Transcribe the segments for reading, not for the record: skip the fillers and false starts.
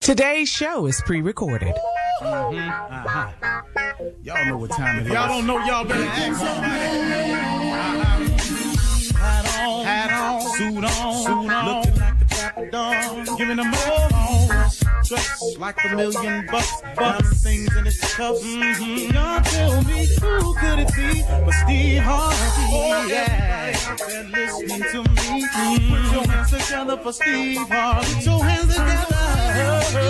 Today's show is pre-recorded. Y'all know what time it is. Y'all don't know, y'all better ask somebody. Hat on, suit on, looking like the Dapper Dawn, giving them all dressed like $1,000,000, diamond things in its cuffs. Y'all tell me who could it be but Steve Harvey? Oh, yeah, they're listening to me. Put your hands together for Steve Harvey. Put your hands together. Steve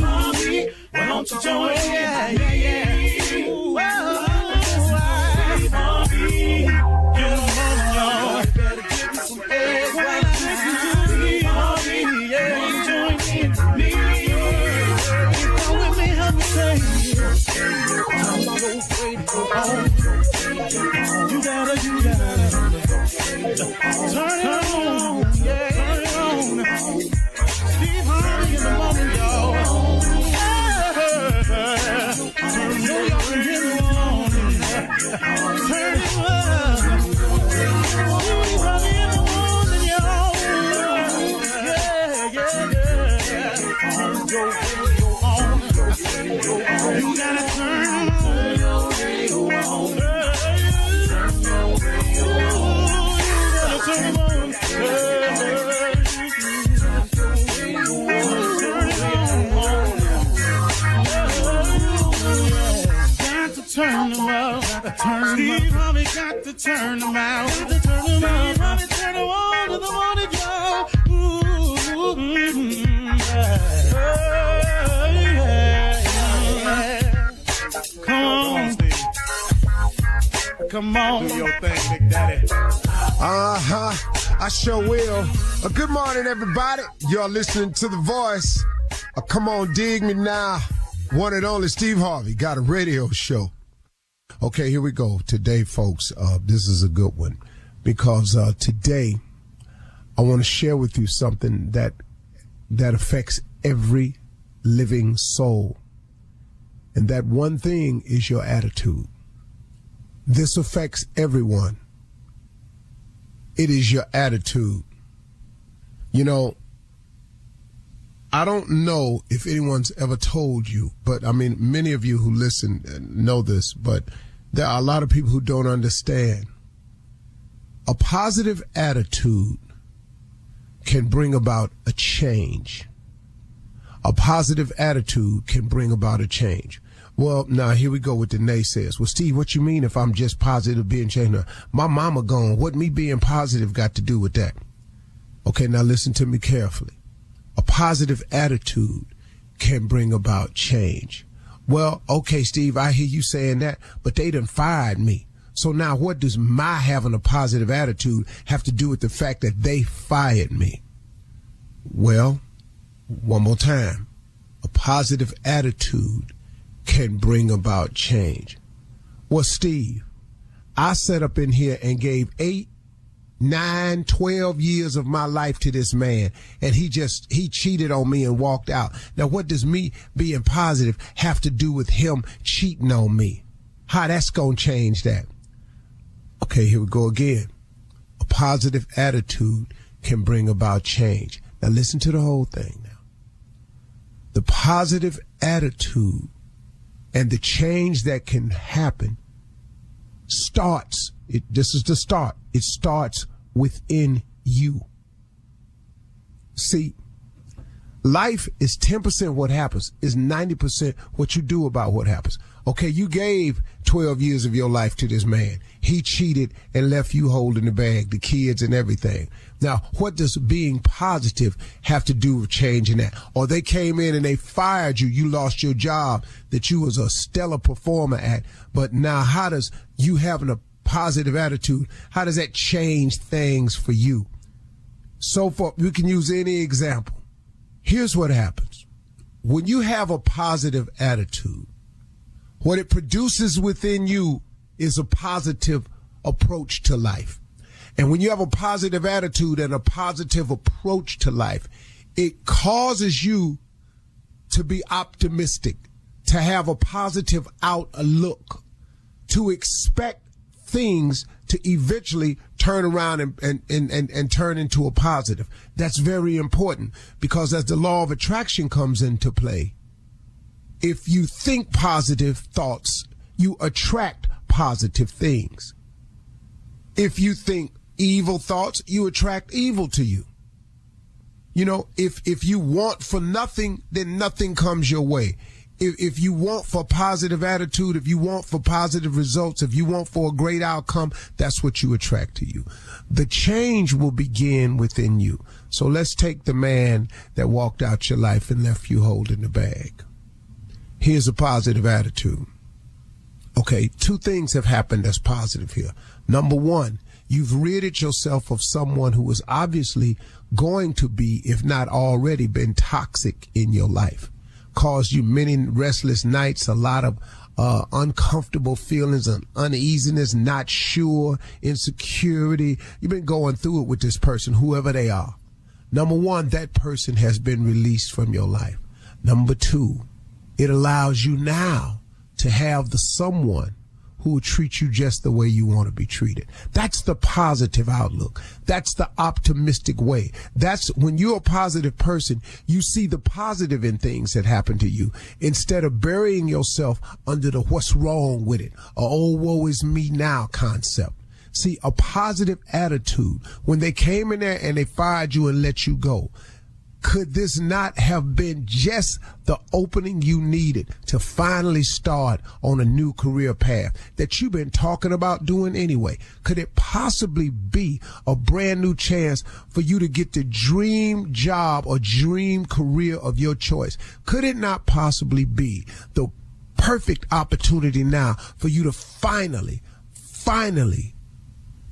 Harvey, why don't you join? Yeah. Steve Harvey, get on, y'all. Better give me some eggs. Steve Harvey, yeah, join me. Come with me, help me say. I'm not afraid to go home. You gotta turn it on, yeah, turn it on. Steve Harvey in the morning, y'all. Turn it on, turn it on. Steve Harvey in the morning, y'all. Yeah. Turn your radio on. You gotta turn your radio on. Turn them out. Steve Harvey got to turn them out. Steve Harvey turn them on in the morning, y'all. Come on, Steve. Come on. Do your thing, Big Daddy. I sure will. Good morning, everybody. Y'all listening to The Voice. Come on, dig me now. One and only Steve Harvey got a radio show. Okay, here we go. Today, folks, this is a good one because today I want to share with you something that affects every living soul. And that one thing is your attitude. This affects everyone. It is your attitude. You know, I don't know if anyone's ever told you, but I mean, many of you who listen know this, but there are a lot of people who don't understand. A positive attitude can bring about a change. A positive attitude can bring about a change. Well, now here we go with the naysayers. Well, Steve, what you mean if I'm just positive being changed? Now, my mama gone. What me being positive got to do with that? Okay, now listen to me carefully. A positive attitude can bring about change. Well, okay, Steve, I hear you saying that, but they done fired me. So now what does my having a positive attitude have to do with the fact that they fired me? Well, one more time. A positive attitude can bring about change. Well, Steve, I sat up in here and gave 8, 9, 12 years of my life to this man, and he cheated on me and walked out. Now, what does me being positive have to do with him cheating on me? How that's gonna change that? Okay, here we go again. A positive attitude can bring about change. Now, listen to the whole thing now. The positive attitude and the change that can happen this is the start. It starts within you. See, life is 10% what happens, is 90% what you do about what happens. Okay, you gave 12 years of your life to this man. He cheated and left you holding the bag, the kids and everything. Now, what does being positive have to do with changing that? Or they came in and they fired you. You lost your job that you was a stellar performer at. But now how does you having a positive attitude, how does that change things for you? So far, we can use any example. Here's what happens. When you have a positive attitude, what it produces within you is a positive approach to life. And when you have a positive attitude and a positive approach to life, it causes you to be optimistic, to have a positive outlook, to expect things to eventually turn around and turn into a positive. That's very important, because as the law of attraction comes into play, if you think positive thoughts, you attract positive things. If you think evil thoughts, you attract evil to you. You know, if you want for nothing, then nothing comes your way. If you want for positive attitude, if you want for positive results, if you want for a great outcome, that's what you attract to you. The change will begin within you. So let's take the man that walked out your life and left you holding the bag. Here's a positive attitude. Okay, two things have happened that's positive here. Number one, you've ridded yourself of someone who was obviously going to be, if not already, been toxic in your life. Caused you many restless nights, a lot of uncomfortable feelings and uneasiness, not sure, insecurity. You've been going through it with this person, whoever they are. Number one, that person has been released from your life. Number two, it allows you now to have the someone who will treat you just the way you want to be treated. That's the positive outlook. That's the optimistic way. That's when you're a positive person, you see the positive in things that happen to you instead of burying yourself under the what's wrong with it, or oh, woe is me now concept. See, a positive attitude, when they came in there and they fired you and let you go, could this not have been just the opening you needed to finally start on a new career path that you've been talking about doing anyway? Could it possibly be a brand new chance for you to get the dream job or dream career of your choice? Could it not possibly be the perfect opportunity now for you to finally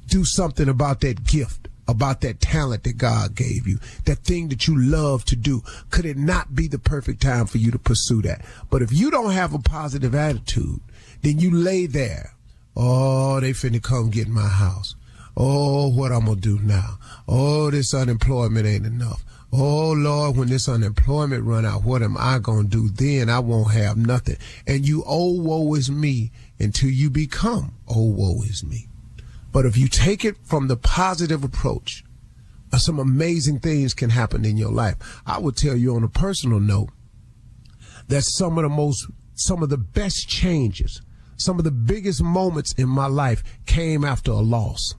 do something about that gift, about that talent that God gave you, that thing that you love to do? Could it not be the perfect time for you to pursue that? But if you don't have a positive attitude, then you lay there. Oh, they finna come get my house. Oh, what I'm gonna do now? Oh, this unemployment ain't enough. Oh, Lord, when this unemployment run out, what am I gonna do then? I won't have nothing. And you, oh, woe is me, until you become, oh, woe is me. But if you take it from the positive approach, some amazing things can happen in your life. I would tell you on a personal note that some of the best changes, some of the biggest moments in my life came after a loss.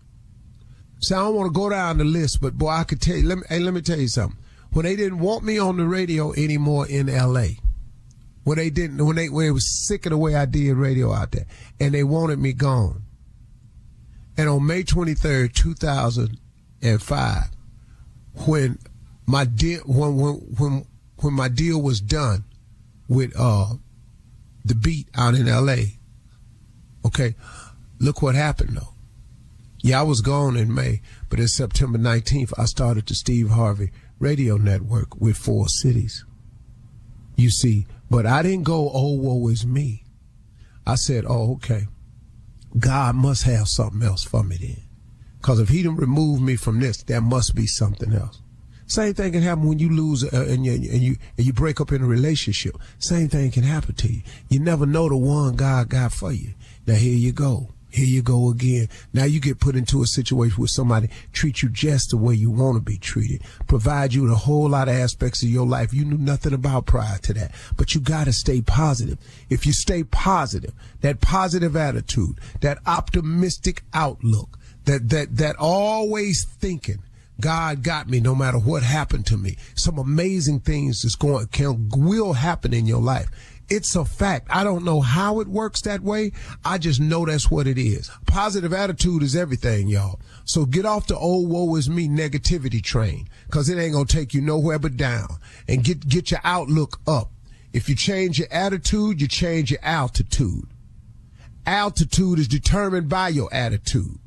So I don't want to go down the list, but boy, I could tell you, let me tell you something. When they didn't want me on the radio anymore in LA, when they was sick of the way I did radio out there, and they wanted me gone. And on May 23rd, 2005, when my deal was done with the Beat out in LA, okay, look what happened though. Yeah, I was gone in May, but in September 19th, I started the Steve Harvey radio network with 4 cities. You see, but I didn't go, oh, woe is me. I said, oh, okay. God must have something else for me then. Because if he didn't remove me from this, there must be something else. Same thing can happen when you lose and you break up in a relationship. Same thing can happen to you. You never know the one God got for you. Now here you go. Here you go again. Now you get put into a situation where somebody treats you just the way you want to be treated, provide you with a whole lot of aspects of your life you knew nothing about prior to that. But you got to stay positive. If you stay positive, that positive attitude, that optimistic outlook, that always thinking, God got me no matter what happened to me. Some amazing things will happen in your life. It's a fact. I don't know how it works that way. I just know that's what it is. Positive attitude is everything, y'all. So get off the old woe is me negativity train, because it ain't going to take you nowhere but down. And get your outlook up. If you change your attitude, you change your altitude. Altitude is determined by your attitude.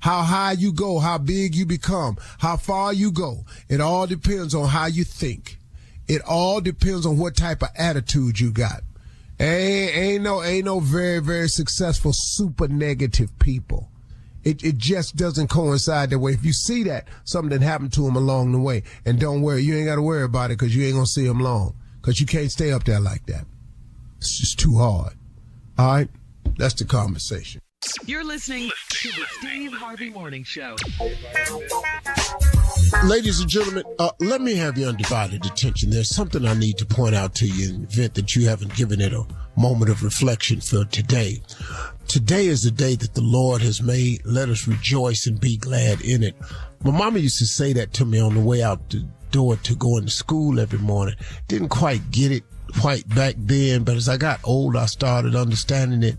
How high you go, how big you become, how far you go. It all depends on how you think. It all depends on what type of attitude you got. Ain't no very, very successful super negative people. It just doesn't coincide that way. If you see that, something happened to them along the way, and don't worry, you ain't got to worry about it, because you ain't going to see them long, because you can't stay up there like that. It's just too hard. All right? That's the conversation. You're listening to the Steve Harvey Morning Show. Ladies and gentlemen, let me have your undivided attention. There's something I need to point out to you in the event that you haven't given it a moment of reflection for today. Today is the day that the Lord has made. Let us rejoice and be glad in it. My mama used to say that to me on the way out the door to going to school every morning. Didn't quite get it quite back then, but as I got older, I started understanding it.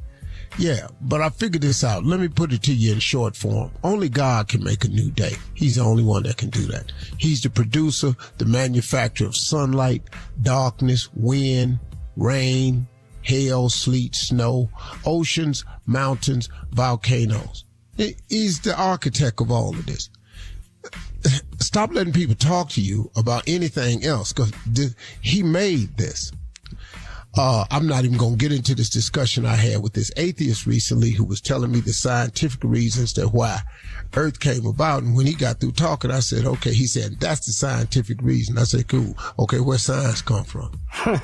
Yeah, but I figured this out. Let me put it to you in short form. Only God can make a new day. He's the only one that can do that. He's the producer, the manufacturer of sunlight, darkness, wind, rain, hail, sleet, snow, oceans, mountains, volcanoes. He's the architect of all of this. Stop letting people talk to you about anything else, because he made this. I'm not even going to get into this discussion I had with this atheist recently who was telling me the scientific reasons that why Earth came about. And when he got through talking, I said, okay, he said, that's the scientific reason. I said, cool. Okay, where science come from? Okay,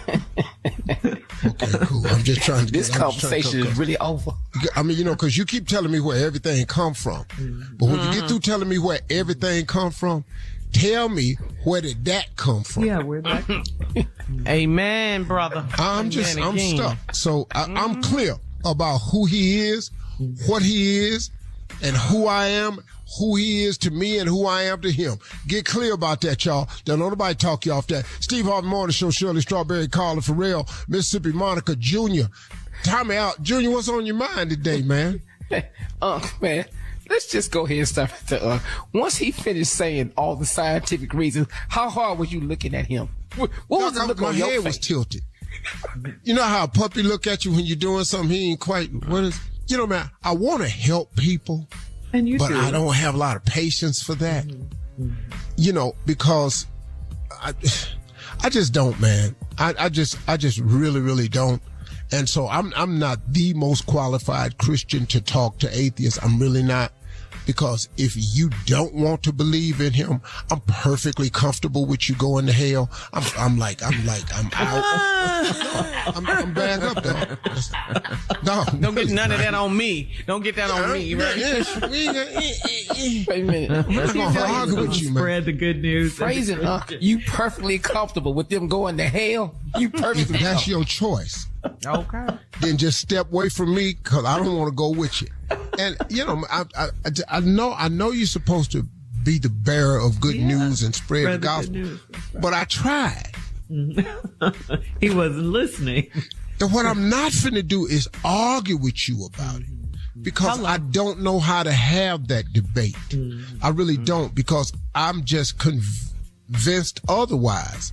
cool. I'm just trying to This conversation is really over. I mean, because you keep telling me where everything come from. But when you get through telling me where everything come from, tell me, where did that come from? Yeah, where did that come from? Amen, brother. I'm stuck. So I'm clear about who he is, what he is, and who I am, who he is to me, and who I am to him. Get clear about that, y'all. Don't nobody talk you off that. Steve Harvey Morning Show, Shirley Strawberry, Carla, Pharrell, Mississippi Monica Jr. Tommy out. Junior, what's on your mind today, man? Man, let's just go ahead and start to, once he finished saying all the scientific reasons, how hard was you looking at him? What was the look on your face? My head was tilted. You know how a puppy look at you when you're doing something he ain't quite, man, I want to help people, but I don't have a lot of patience for that. Because I just don't, man. I just really, really don't. And so I'm not the most qualified Christian to talk to atheists. I'm really not. Because if you don't want to believe in him, I'm perfectly comfortable with you going to hell. I'm out. I'm back up there. No, don't get none of that on me. Don't get that on me. Right? Wait a minute. I'm not gonna argue with you, man. Spread the good news. Phrasing, you perfectly comfortable with them going to hell? You perfectly. If that's your choice. Okay. Then just step away from me, because I don't want to go with you. And I know you're supposed to be the bearer of good news and spread the gospel, but I tried. He wasn't listening. And what I'm not finna do is argue with you about it, because I don't know how to have that debate. I really don't, because I'm just convinced otherwise.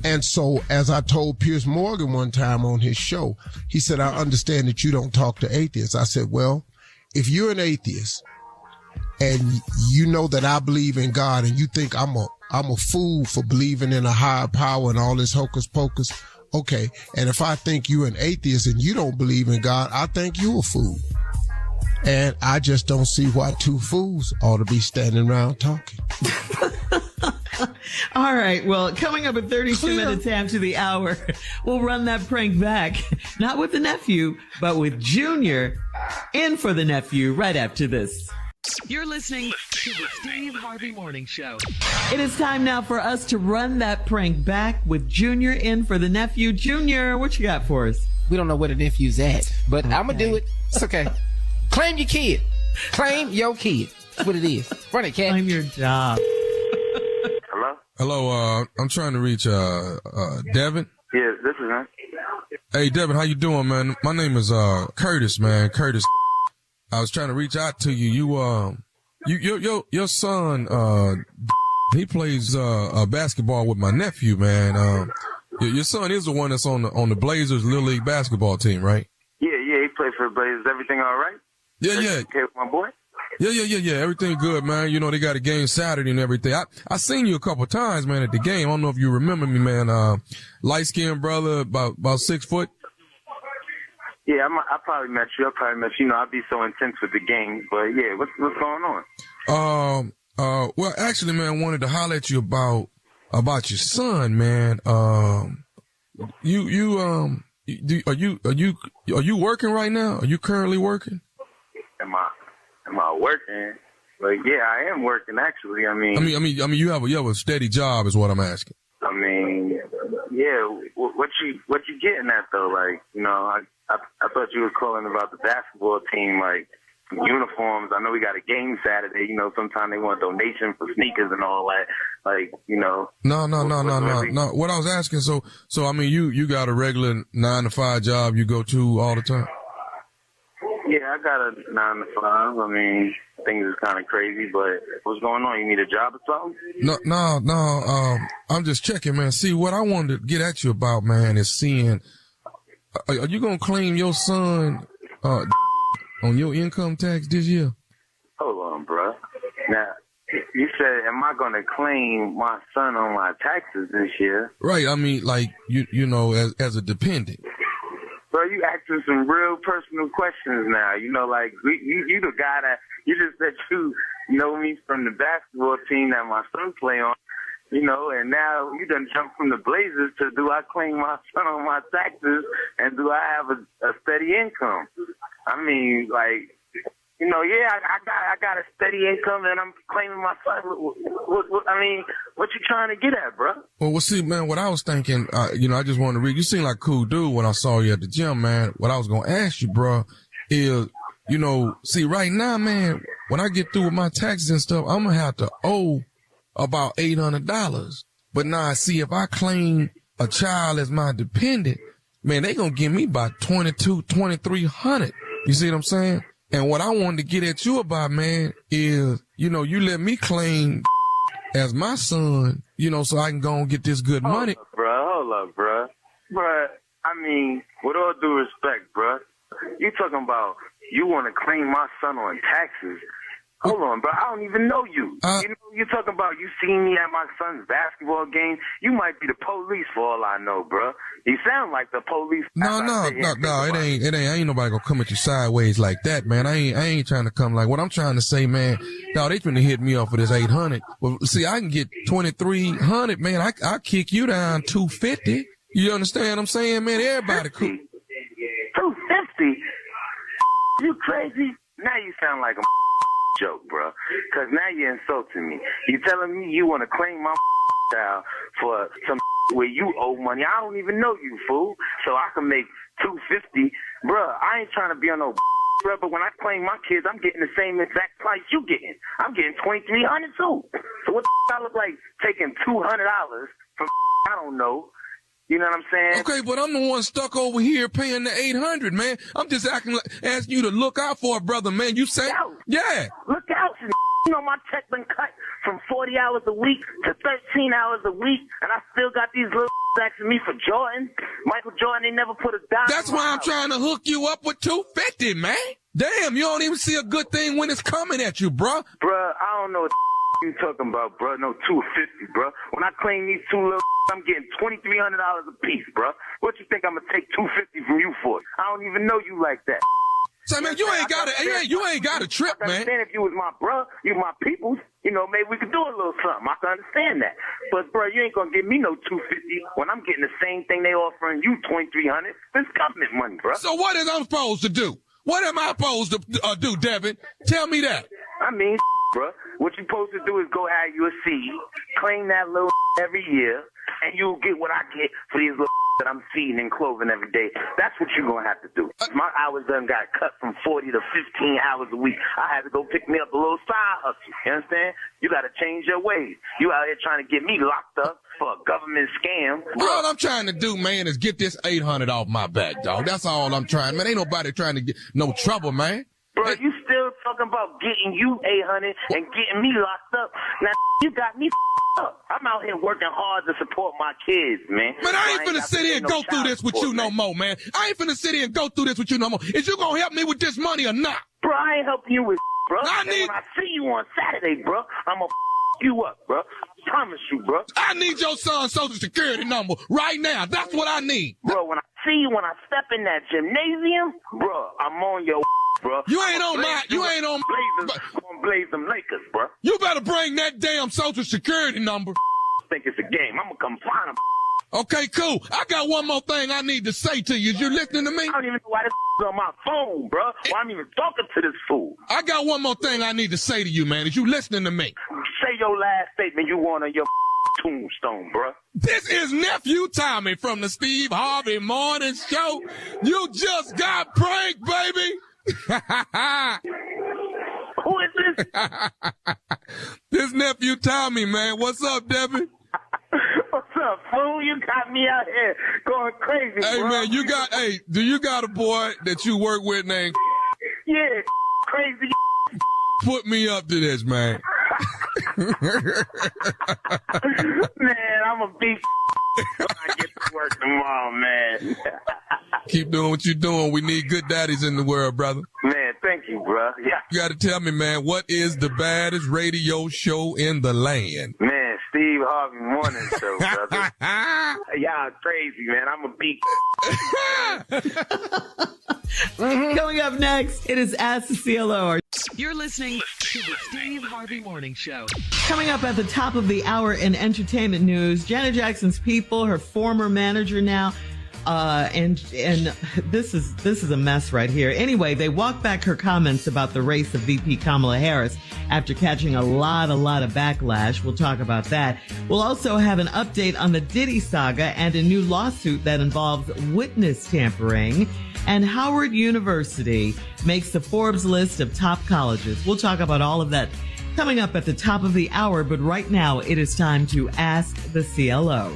And so, as I told Piers Morgan one time on his show, he said, I understand that you don't talk to atheists. I said, well, if you're an atheist and you know that I believe in God and you think I'm a fool for believing in a higher power and all this hocus pocus, okay. And if I think you're an atheist and you don't believe in God, I think you're a fool. And I just don't see why two fools ought to be standing around talking. All right. Well, coming up at 32 minutes after the hour, we'll run that prank back. Not with the nephew, but with Junior in for the nephew right after this. You're listening to the Steve Harvey Morning Show. It is time now for us to run that prank back with Junior in for the nephew. Junior, what you got for us? We don't know where the nephew's at, but I'm going to do it. It's okay. Claim your kid. Claim your kid. That's what it is. Run it, cat. Claim your job. Hello, I'm trying to reach Devin. Yeah, this is him. Hey, Devin, how you doing, man? My name is Curtis, man. Curtis. I was trying to reach out to you. Your son, he plays basketball with my nephew, man. Your son is the one that's on the Blazers Little League basketball team, right? Yeah, he played for the Blazers. Everything all right? Yeah. Okay with my boy? Yeah. Everything good, man. You know, they got a game Saturday and everything. I seen you a couple of times, man, at the game. I don't know if you remember me, man. Light-skinned brother, about 6 foot. Yeah, I probably met you. You know, I'd be so intense with the game. But, yeah, what's going on? Well, actually, man, I wanted to holler at you about your son, man. Are you working right now? Are you currently working? Am I working? But yeah, I am working actually. I mean, you have a steady job is what I'm asking. I mean, yeah. What you getting at though? Like, you know, I thought you were calling about the basketball team, like uniforms. I know we got a game Saturday. You know, sometimes they want donation for sneakers and all that. Like, you know. No. What I was asking, so I mean, you got a regular 9-to-5 job you go to all the time? Yeah, I got a 9-to-5. I mean, things is kind of crazy, but what's going on? You need a job or something? No. I'm just checking, man. See, what I wanted to get at you about, man, is seeing, are you going to claim your son, on your income tax this year? Hold on, bro. Now, you said, am I going to claim my son on my taxes this year? Right. I mean, like, you know, as a dependent. Bro, you asking some real personal questions now. You know, like, you the guy that, you just said you know me from the basketball team that my son play on, you know, and now you done jumped from the Blazers to do I claim my son on my taxes and do I have a steady income? I mean, like, you know, yeah, I got a steady income and I'm claiming my son. I mean, what you trying to get at, bro? Well, see, man, what I was thinking, you know, I just wanted to read. You seem like a cool dude when I saw you at the gym, man. What I was going to ask you, bro, is, you know, see, right now, man, when I get through with my taxes and stuff, I'm going to have to owe about $800. But now I see if I claim a child as my dependent, man, they going to give me about $2,300. You see what I'm saying? And what I wanted to get at you about, man, is, you know, you let me claim as my son, you know, so I can go and get this good money. Hold up, bro. But, I mean, with all due respect, bro, you talking about you want to claim my son on taxes. Hold on, bro. I don't even know you. You know, you're talking about you seen me at my son's basketball game. You might be the police for all I know, bro. You sound like the police. No. It ain't nobody gonna come at you sideways like that, man. I ain't trying to come like what I'm trying to say, man. Dog, they trying to hit me up for this 800. Well, see, I can get 2,300, man. I kick you down 250. You understand what I'm saying, man? Everybody cool. 250? You crazy? Now you sound like a joke, bro. Because now you're insulting me. You telling me you want to claim my child for some where you owe money. I don't even know you, fool. So I can make 250. Bro, I ain't trying to be on no bro, but when I claim my kids, I'm getting the same exact price you getting. I'm getting $2,300 too. So what I look like taking $200 from I don't know. You know what I'm saying? Okay, but I'm the one stuck over here paying the $800, man. I'm just asking you to look out for a brother, man. You say, yeah. Look out. You know, my check been cut from 40 hours a week to 13 hours a week, and I still got these little asking me for Jordan. Michael Jordan, they never put a dime. That's why I'm trying to hook you up with 250, man. Damn, you don't even see a good thing when it's coming at you, bruh. Bruh, I don't know what you talking about, bruh. No, 250, bruh. When I claim these two little I'm getting $2,300 a piece, bruh. What you think I'm gonna take $250 from you for? I don't even know you like that. So, man, you ain't got a trip, man. I understand if you was my bruh, you my peoples, you know, maybe we could do a little something. I can understand that. But, bruh, you ain't gonna give me no $250 when I'm getting the same thing they offering you, $2,300. This government money, bruh. So what is I supposed to do? What am I supposed to do, Devin? Tell me that. I mean, bruh, what you supposed to do is go have you a seed, claim that little every year, and you'll get what I get for these little that I'm feeding and clothing every day. That's what you're going to have to do. My hours done got cut from 40 to 15 hours a week. I had to go pick me up a little side hustle. You understand? You got to change your ways. You out here trying to get me locked up for a government scam. All I'm trying to do, man, is get this 800 off my back, dog. That's all I'm trying. Man, ain't nobody trying to get no trouble, man. Bro, you still talking about getting you 800 and getting me locked up. Now, you got me up. I'm out here working hard to support my kids, man. Man, I ain't finna sit here and go through this with you no more, man. I ain't finna sit here and go through this with you no more. Is you gonna help me with this money or not? Bro, I ain't helping you with bro. When I see you on Saturday, bro, I'm gonna you up, bro. I promise you, bro. I need your son's social security number right now. That's what I need. Bro, when I see you, when I step in that gymnasium, bro, I'm on your bro. You ain't on Blazers. I'm gonna blaze them Lakers, bro. You better bring that damn social security number. I think it's a game. I'm gonna come find them. Okay, cool. I got one more thing I need to say to you. Is you listening to me? I don't even know why this on my phone, bro. Why I'm even talking to this fool? I got one more thing I need to say to you, man. Is you listening to me? Say your last statement you want on your tombstone, bro. This is Nephew Tommy from the Steve Harvey Morning Show. You just got pranked, baby. Who is this? This Nephew Tommy, man. What's up, Debbie? What's up, fool? You got me out here going crazy, Hey, bro. man, do you got a boy that you work with named Yeah, crazy. Put me up to this, man. Man, I'm a big when I get to work tomorrow, man. Keep doing what you're doing. We need good daddies in the world, brother. Man, thank you, bro. Yeah. You got to tell me, man, what is the baddest radio show in the land? Man, Steve Harvey Morning Show, brother. Y'all crazy, man. I'm a beat. Coming up next, it is Ask the CLO. You're listening to the Steve Harvey Morning Show. Coming up at the top of the hour in entertainment news, Janet Jackson's people, her former manager now, and this is a mess right here. Anyway, they walked back her comments about the race of VP Kamala Harris after catching a lot of backlash. We'll talk about that. We'll also have an update on the Diddy saga and a new lawsuit that involves witness tampering. And Howard University makes the Forbes list of top colleges. We'll talk about all of that coming up at the top of the hour. But right now, it is time to Ask the CLO.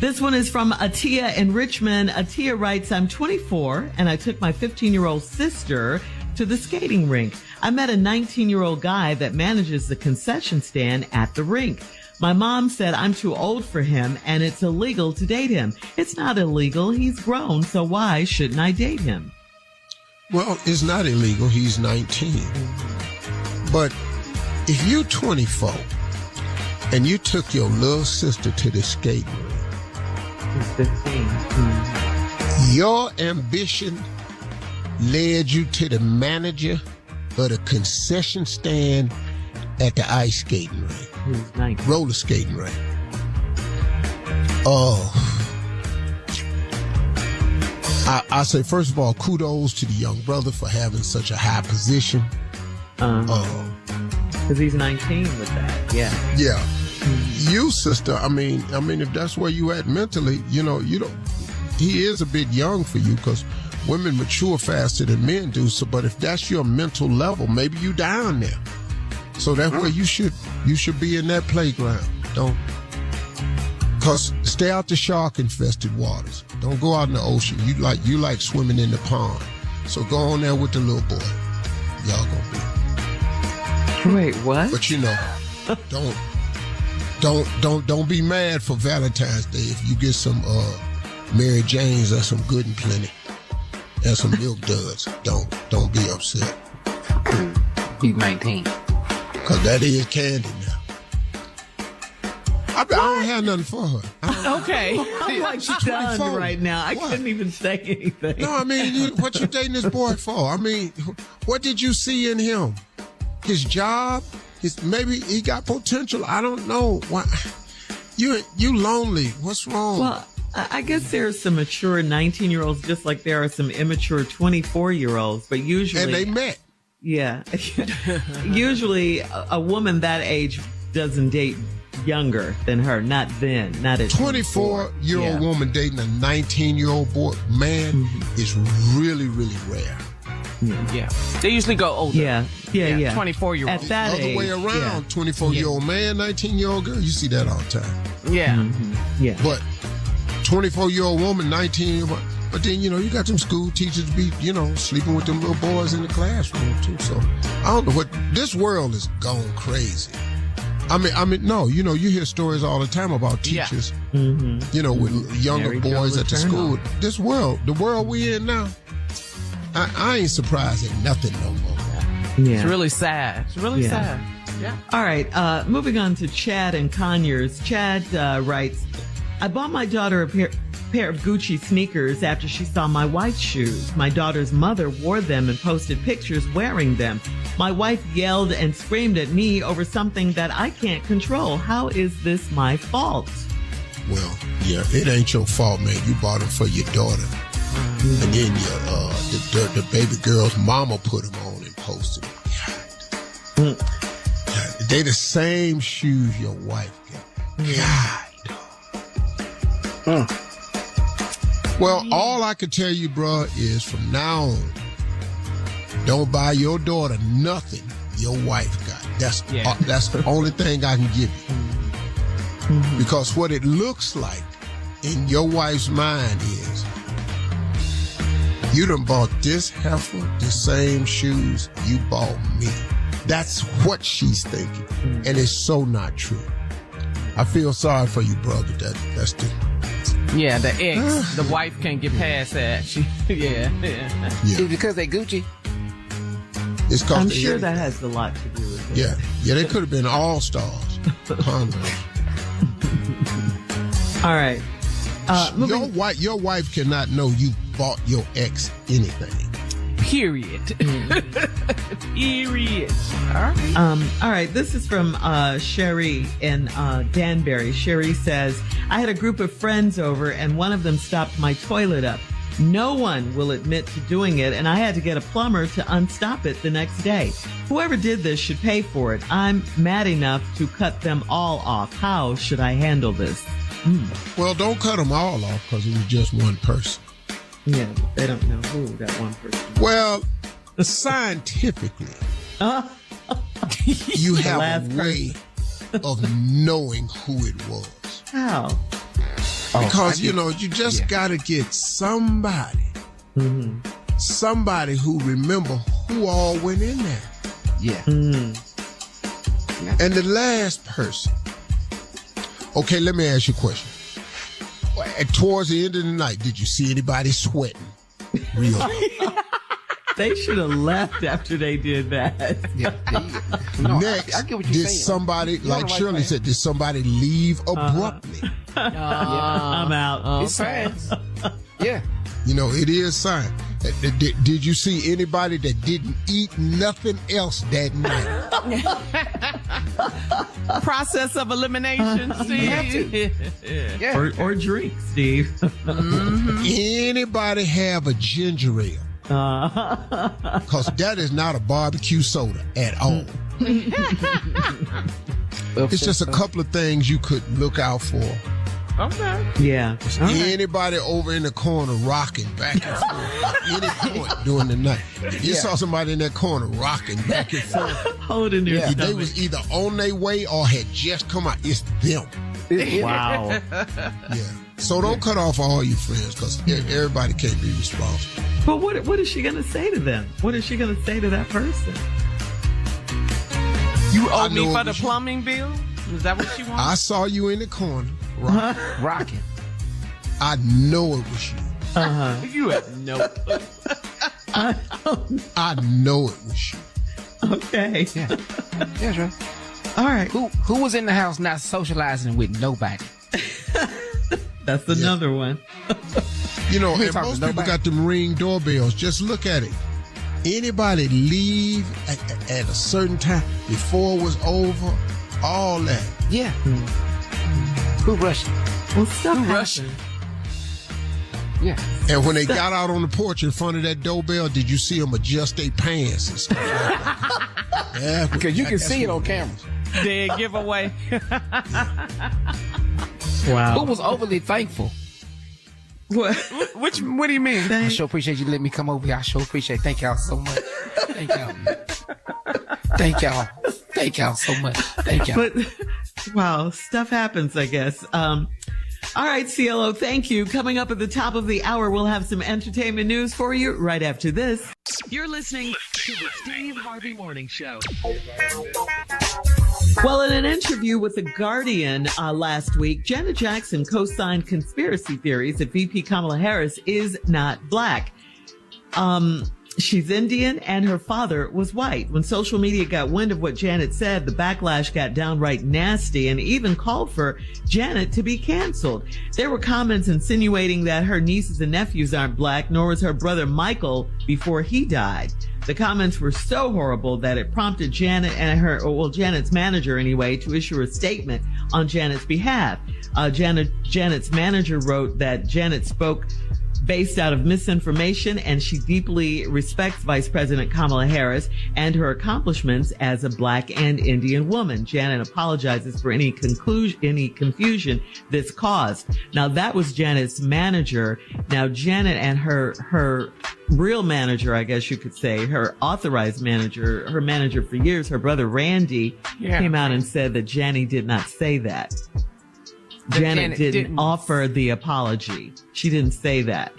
This one is from Atia in Richmond. Atia writes, I'm 24 and I took my 15-year-old sister to the skating rink. I met a 19-year-old guy that manages the concession stand at the rink. My mom said I'm too old for him and it's illegal to date him. It's not illegal. He's grown, so why shouldn't I date him? Well, it's not illegal. He's 19. But if you're 24 and you took your little sister to the skating rink, He's 15. Your ambition led you to the manager of the concession stand at the ice skating rink. He's 19. Roller skating rink. Oh. I say, first of all, kudos to the young brother for having such a high position. Because he's 19 with that. Yeah. Yeah. You, sister, I mean, if that's where you at mentally, you don't, he is a bit young for you because women mature faster than men do. So, but if that's your mental level, maybe you down there. So that's where you should be in that playground. Cause stay out the shark infested waters. Don't go out in the ocean. You like swimming in the pond. So go on there with the little boy. Y'all gonna be. Wait, what? But don't be mad for Valentine's Day if you get some Mary Janes or some Good and Plenty and some Milk Duds. Don't be upset. He's 19. Cause that is candy now. I don't have nothing for her. Okay. I'm like stunned right now. I couldn't even say anything. No, I mean, what you dating this boy for? I mean, what did you see in him? His job? Maybe he got potential. I don't know. Why? You lonely. What's wrong? Well, I guess there are some mature 19-year-olds just like there are some immature 24-year-olds, but usually... And they met. Yeah. Usually a woman that age doesn't date younger than her. Not then. Not at 24-year-old woman dating a 19-year-old boy, man, is really, really rare. Yeah. They usually go older. Yeah. 24-year-old. At that age. Other way around, 24-year-old man, 19-year-old girl, you see that all the time. Yeah. Mm-hmm. Yeah. But 24-year-old woman, 19-year-old, but then, you got them school teachers be, sleeping with them little boys in the classroom, too. So, I don't know what, this world is gone crazy. I mean, no, you hear stories all the time about teachers, with younger boys at the school. This world, the world we in now, I ain't surprised at nothing no more. Yeah. It's really sad. It's really sad. Yeah. All right. Moving on to Chad and Conyers. Chad writes, I bought my daughter a pair of Gucci sneakers after she saw my wife's shoes. My daughter's mother wore them and posted pictures wearing them. My wife yelled and screamed at me over something that I can't control. How is this my fault? Well, yeah, it ain't your fault, man. You bought them for your daughter. And then the baby girl's mama put them on and posted them. God. They the same shoes your wife got. God. Well, all I can tell you, bro, is from now on, don't buy your daughter nothing your wife got. That's the only thing I can give you. Because what it looks like in your wife's mind is, you done bought this heifer the same shoes you bought me. That's what she's thinking. And it's so not true. I feel sorry for you, brother. That's the... Yeah, the ex, the wife can't get past that. Yeah. Is it because they Gucci? It's I'm sure that has a lot to do with it. Yeah, they could have been all-stars. All right. Your wife cannot know you bought your ex anything. Period. Period. All right. This is from Sherry in Danbury. Sherry says, I had a group of friends over and one of them stopped my toilet up. No one will admit to doing it, and I had to get a plumber to unstop it the next day. Whoever did this should pay for it. I'm mad enough to cut them all off. How should I handle this? Well, don't cut them all off because it was just one person. Yeah, they don't know who that one person is. Well, scientifically, you have a way of knowing who it was. How? Because, you just got to get somebody who remember who all went in there. Yeah. And the last person. Okay, let me ask you a question. Towards the end of the night, did you see anybody sweating? Real. They should have left after they did that. Next, did somebody, like Shirley said, did somebody leave abruptly? I'm out. It's science. Yeah. It is science. Did you see anybody that didn't eat nothing else that night? Process of elimination, Steve. Yeah. Or drink, Steve. Anybody have a ginger ale? Because that is not a barbecue soda at all. It's just a couple of things you could look out for. Okay. Yeah. Anybody over in the corner rocking back and forth at any point during the night. If you saw somebody in that corner rocking back and forth, holding their stomach. They was either on their way or had just come out. It's them. Wow. Yeah. So don't cut off all your friends because everybody can't be responsible. But what is she going to say to them? What is she going to say to that person? You owe me for the plumbing bill? Is that what you want? I saw you in the corner rocking. I know it was you. You have no clue. I know it was you. Okay. Yeah. That's right. All right. Who was in the house not socializing with nobody? That's another one. And most people got them Ring doorbells. Just look at it. Anybody leave at a certain time before it was over, all that. Yeah. Who rushed? Well, stuff happened. Yeah. And when they got out on the porch in front of that doorbell, did you see them adjust their pants and stuff like that? Yeah, because you can see it on camera. Dead giveaway. Wow. Who was overly thankful? What? What do you mean? I sure appreciate you letting me come over here. I sure appreciate it. Thank y'all so much. Thank y'all. Thank y'all. Thank y'all so much. Thank y'all. But, wow, stuff happens, I guess. All right, CLO, thank you. Coming up at the top of the hour, we'll have some entertainment news for you right after this. You're listening to the Steve Harvey Morning Show. Well, in an interview with The Guardian last week, Janet Jackson co-signed conspiracy theories that VP Kamala Harris is not black. She's Indian and her father was white. When social media got wind of what Janet said, the backlash got downright nasty and even called for Janet to be canceled. There were comments insinuating that her nieces and nephews aren't black, nor was her brother Michael before he died. The comments were so horrible that it prompted Janet and Janet's manager anyway, to issue a statement on Janet's behalf. Janet's manager wrote that Janet spoke based out of misinformation, and she deeply respects Vice President Kamala Harris and her accomplishments as a Black and Indian woman. Janet apologizes for any confusion this caused. Now, that was Janet's manager. Now, Janet and her real manager, I guess you could say, her authorized manager, her manager for years, her brother Randy, came out and said that Janet did not say that. Janet didn't offer the apology. She didn't say that.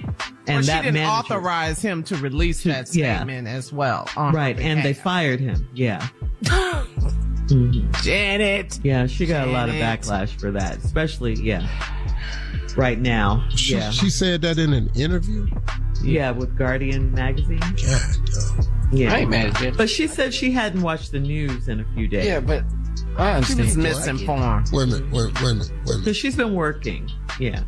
And she that didn't manager authorize him to release that statement as well. Right. And they fired him. Yeah. Janet. Yeah. She got a lot of backlash for that, especially, right now. She said that in an interview? Yeah. With Guardian magazine. God, yeah. I ain't mad at Janet. But she said she hadn't watched the news in a few days. Yeah, but I She was misinformed. Wait a minute. Because she's been working. Yeah.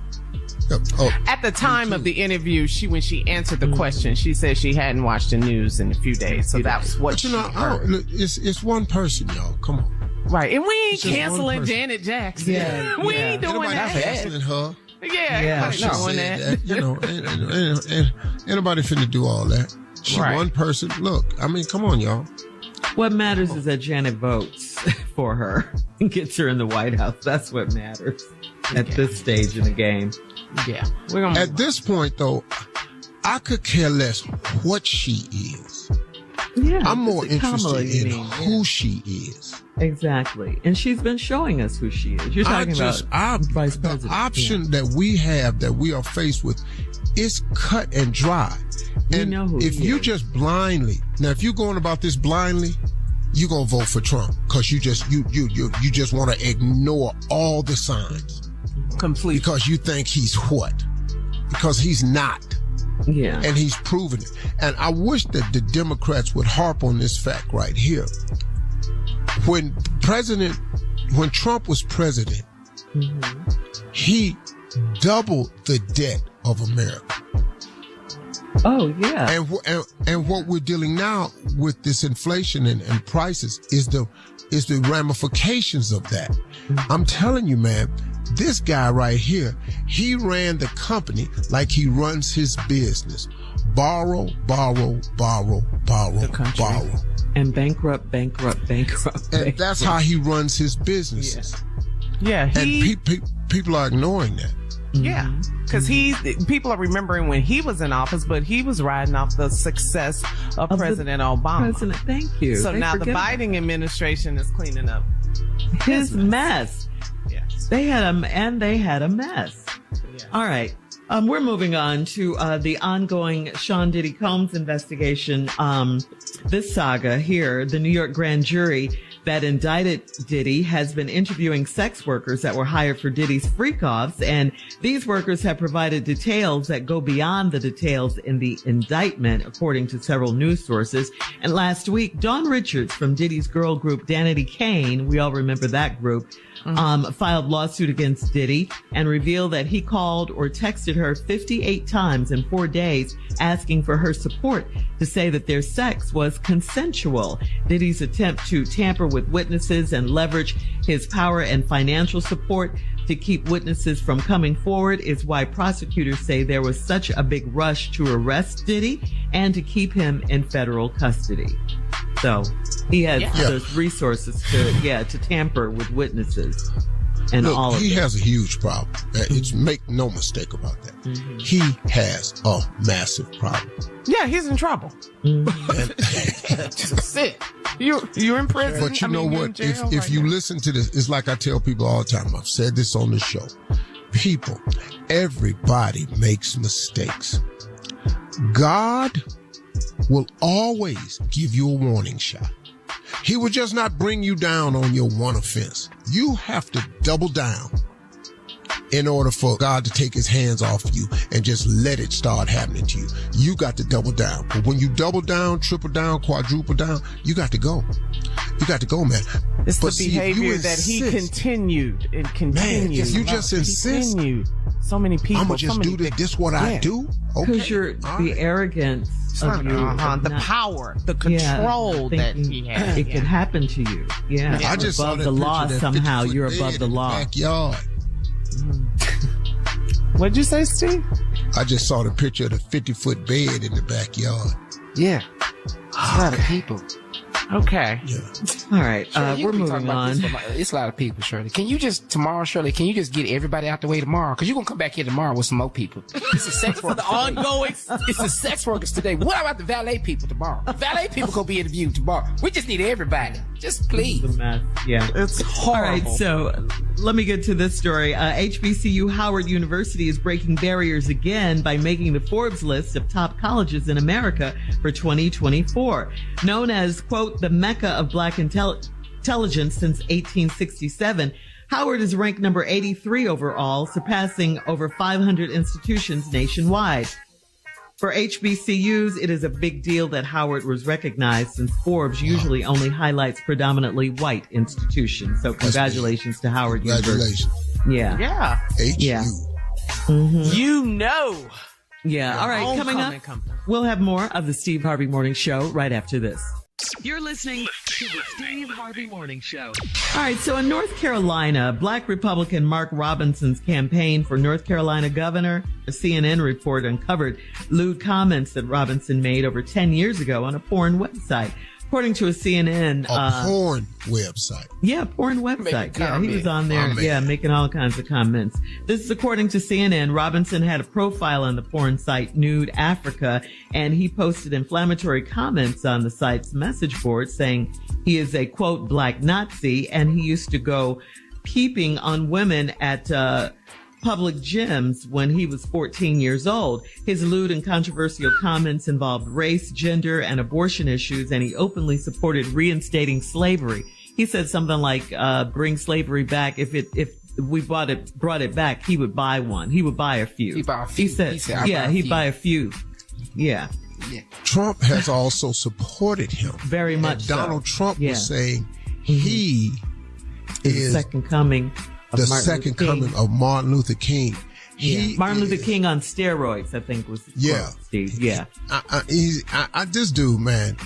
At the time of the interview, when she answered the question, she said she hadn't watched the news in a few days. So that's what she heard. Look, it's one person, y'all. Come on. Right. And we ain't canceling Janet Jackson. Yeah. We ain't doing Nobody that. canceling her. Yeah. She said that. Ain't nobody finna do all that. She one person. Look, I mean, come on, y'all. What matters is that Janet votes for her and gets her in the White House. That's what matters at this stage in the game. Yeah. At this point, though, I could care less what she is. Yeah. I'm more Kamala, interested in who she is. Exactly. And she's been showing us who she is. You're talking about Vice President. The option that we have, that we are faced with, is cut and dry. And if you just blindly, now if you're going about this blindly, you're going to vote for Trump because you just want to ignore all the signs. Completely. Because you think he's what? Because he's not. Yeah. And he's proven it. And I wish that the Democrats would harp on this fact right here. When Trump was president, he doubled the debt of America. Oh, yeah. And what we're dealing now with this inflation and prices is the ramifications of that. I'm telling you, man, this guy right here, he ran the company like he runs his business. Borrow. And bankrupt. And that's how he runs his businesses. Yeah. And people are ignoring that. Yeah, because people are remembering when he was in office, but he was riding off the success of President Obama. Thank you. So now the Biden administration is cleaning up his mess. Yes. They had a mess. Yeah. All right. We're moving on to the ongoing Sean Diddy Combs investigation. This saga here, the New York grand jury that indicted Diddy has been interviewing sex workers that were hired for Diddy's freak-offs, and these workers have provided details that go beyond the details in the indictment, according to several news sources. And last week, Dawn Richards from Diddy's girl group Danity Kane, we all remember that group, filed lawsuit against Diddy and revealed that he called or texted her 58 times in 4 days asking for her support to say that their sex was consensual. Diddy's attempt to tamper with witnesses and leverage his power and financial support to keep witnesses from coming forward is why prosecutors say there was such a big rush to arrest Diddy and to keep him in federal custody. So he has those resources to tamper with witnesses and Look, all of he it. has a huge problem. It's make no mistake about that. Mm-hmm. He has a massive problem. Yeah, he's in trouble. That's it. You're in prison. But you know what? If you listen to this, it's like I tell people all the time. I've said this on the show. People, everybody makes mistakes. God will always give you a warning shot. He will just not bring you down on your one offense. You have to double down in order for God to take his hands off you and just let it start happening to you. You got to double down. But when you double down, triple down, quadruple down, you got to go. You got to go, man. It's the behavior that he continued and continued. Man, if you just insist, so many people. I'm going to just do this. This what I do? Okay. Because the arrogance of you. The power, the control that he has. It can happen to you. Yeah. I just above the law somehow. You're above the law. Backyard. What'd you say, Steve? I just saw the picture of the 50-foot bed in the backyard. Yeah. A lot of people. Okay. Yeah. All right. Shirley, We're moving on. It's a lot of people, Shirley. Can you just get everybody out the way tomorrow? Because you're going to come back here tomorrow with some more people. It's a sex workers. It's the sex workers today. What about the valet people tomorrow? Valet people going to be interviewed tomorrow. We just need everybody. Just please. It's a mess. Yeah. It's horrible. All right. So let me get to this story. HBCU Howard University is breaking barriers again by making the Forbes list of top colleges in America for 2024. Known as, quote, the Mecca of Black intelligence since 1867, Howard is ranked number 83 overall, surpassing over 500 institutions nationwide. For HBCUs, it is a big deal that Howard was recognized, since Forbes usually only highlights predominantly white institutions. So congratulations to Howard University. Yeah. Yeah. You know. Yeah. All right. Coming up, we'll have more of the Steve Harvey Morning Show right after this. You're listening to the Steve Harvey Morning Show. All right, so in North Carolina, Black Republican Mark Robinson's campaign for North Carolina governor, a CNN report uncovered lewd comments that Robinson made over 10 years ago on a porn website. According to a CNN... porn website. Yeah, porn website. Yeah, he was on there, making all kinds of comments. This is according to CNN. Robinson had a profile on the porn site Nude Africa, and he posted inflammatory comments on the site's message board saying he is a, quote, black Nazi, and he used to go peeping on women at public gyms when he was 14 years old. His lewd and controversial comments involved race, gender, and abortion issues, and he openly supported reinstating slavery. He said something like, bring slavery back. If we brought it back, he would buy one. He would buy a few. He said, he'd buy a few. Yeah. Trump has also supported him. Very much so. Donald Trump was saying he is the second coming of Martin Luther King. Martin Luther King on steroids, I think was the quote, Steve. Yeah. This dude, man,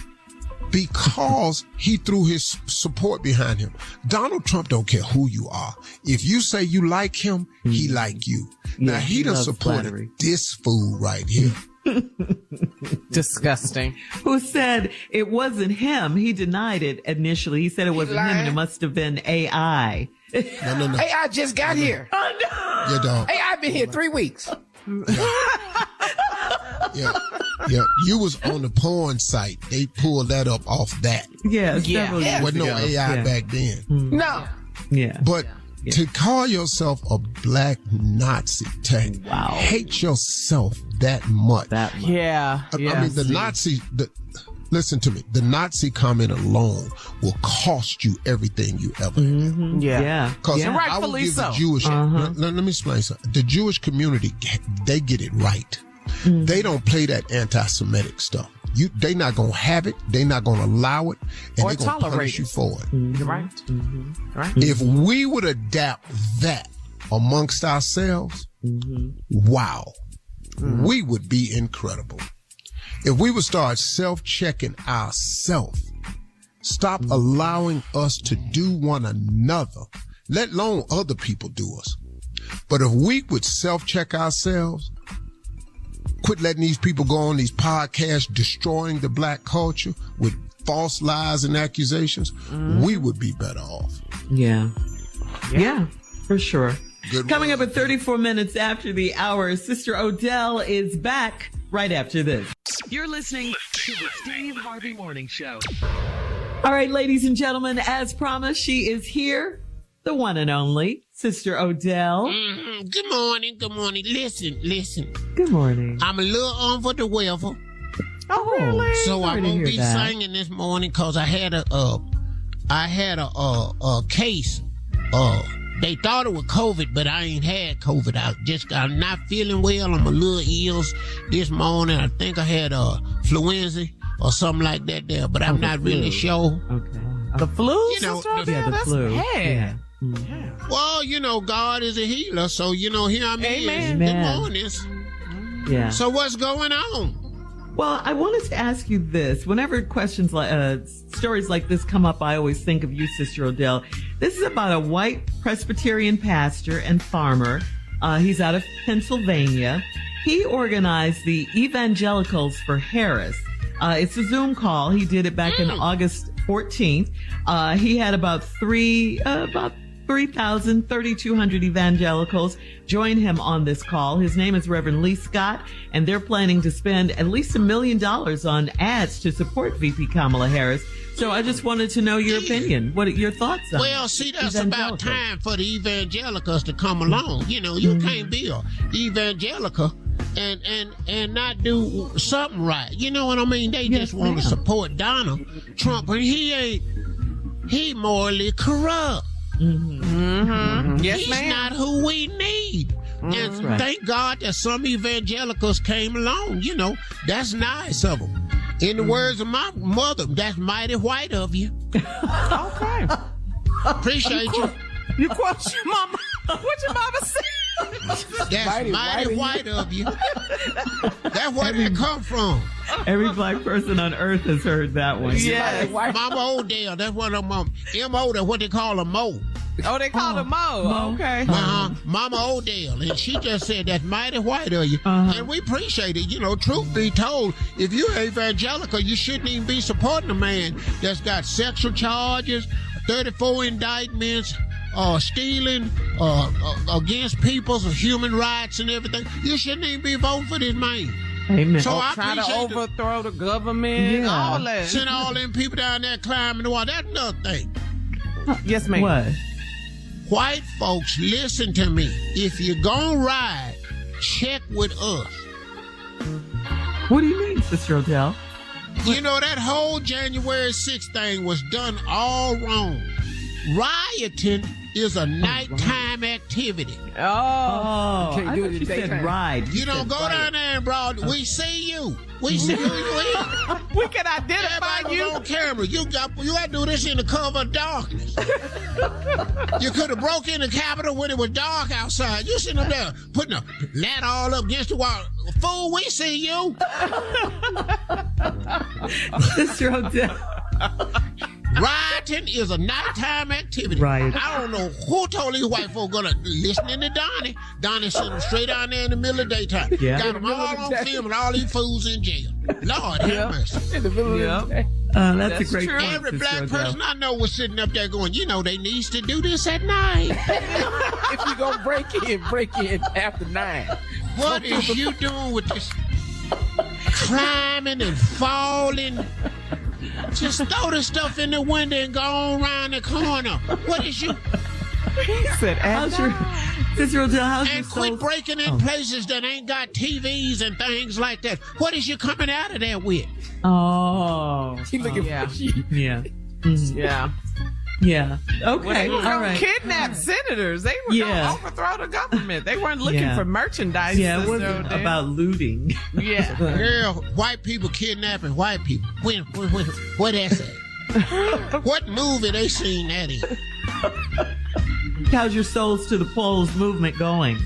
because he threw his support behind him. Donald Trump don't care who you are. If you say you like him, he like you. Now he done supported flattery. This fool right here. Disgusting. Who said it wasn't him? He denied it initially. He said it wasn't him, and it must have been AI. No. AI just got here. Oh, no. Yeah, dog. AI been here 3 weeks. Yeah. You was on the porn site. They pulled that up off that. There wasn't no AI back then. No. Yeah. But to call yourself a black Nazi, to hate yourself that much. Yeah. I mean, the Nazi, listen to me, the Nazi comment alone will cost you everything you ever had. Yeah. Because I will give the Jewish, let me explain something. The Jewish community, they get it right. They don't play that anti-Semitic stuff. They not gonna have it. They not gonna allow it, and they gonna punish you for it. You're right. Right. If we would adapt that amongst ourselves, wow, we would be incredible. If we would start self-checking ourselves, stop allowing us to do one another, let alone other people do us. But if we would self-check ourselves, quit letting these people go on these podcasts destroying the black culture with false lies and accusations, we would be better off. Yeah, for sure. Good Coming word. up at 34 minutes after the hour, Sister Odell is back right after this. You're listening to the Steve Harvey Morning Show. All right, ladies and gentlemen, as promised, she is here, the one and only Sister Odell. Good morning. Listen. Good morning. I'm a little under the weather. Oh, really? So I won't be singing this morning because I had a case. They thought it was COVID, but I ain't had COVID. I'm not feeling well. I'm a little ill this morning. I think I had influenza or something like that there, but I'm not really sure. Okay. The flu? The flu. Bad. Yeah. Well, God is a healer, so, here I'm in the mornings. Yeah. So what's going on? Well, I wanted to ask you this. Whenever questions like stories like this come up, I always think of you, Sister Odell. This is about a white Presbyterian pastor and farmer He's out of Pennsylvania. He organized the Evangelicals for Harris. It's a Zoom call. He did it back in August 14th. He had about 3,200 evangelicals join him on this call. His name is Reverend Lee Scott, and they're planning to spend at least $1 million on ads to support VP Kamala Harris. So I just wanted to know your opinion. What are your thoughts on Well, see, that's about time for the evangelicals to come along. You know, you can't be a evangelical and not do something right. You know what I mean? They just want to support Donald Trump, but he morally corrupt. Yes, He's ma'am. not who we need. And thank God that some evangelicals came along. You know, that's nice of them. In the words of my mother, that's mighty white of you. Okay. Appreciate you. You quote your mama. What your mama said? That's mighty white of you. That's where they come from. Every black person on earth has heard that one. Yes. Mama Odell, that's what I'm M.O., that's what they call a Mo. Oh, they call her Mo. Okay. Mama Odell, and she just said that's mighty white of you. And we appreciate it. You know, truth be told, if you're evangelical, you shouldn't even be supporting a man that's got sexual charges, 34 indictments, stealing against people's human rights and everything. You shouldn't even be voting for this man. Amen. So I Trying to appreciate overthrow the government, all that. send all them people down there climbing the wall. That's another thing. Yes, ma'am. What? White folks, listen to me. If you're gonna ride, check with us. What do you mean, Sister Odell? You know, that whole January 6th thing was done all wrong. Rioting is a nighttime activity. Oh. I can't do thought it in you said daytime. ride. You don't go down there and broad. We see you. We see you. We can identify Everybody you. was on camera. You got to do this in the cover of darkness. You could have broke in the Capitol when it was dark outside. You sitting up there putting a ladder all up against the wall. Fool, we see you. Sister Odell. Rioting is a nighttime activity. Right. I don't know who told these white folk gonna listening to Donnie. Donnie sent them straight down there in the middle of the daytime. Yeah. Got them all on film and all these fools in jail. Lord have mercy. In the middle of the day. That's a great true. point, Every Sister black Odell. person I know was sitting up there going, you know, they needs to do this at night. If you gonna break in after 9. What is you doing with this climbing and falling? Just throw the stuff in the window and go on around the corner. What is you? He said, How's your, Sister Odell, how's your And quit soul? breaking in places that ain't got TVs and things like that. What is you coming out of there with? Oh. He looking yeah. for you. Yeah. Yeah. Yeah. Okay. They were All gonna right. kidnap senators. They were Yeah. gonna overthrow the government. They weren't looking Yeah. for merchandise. Yeah, it Sister wasn't Odell. about looting. Yeah. Girl, white people kidnapping white people. When what that's at? What movie they seen that in? How's your Souls to the Polls movement going?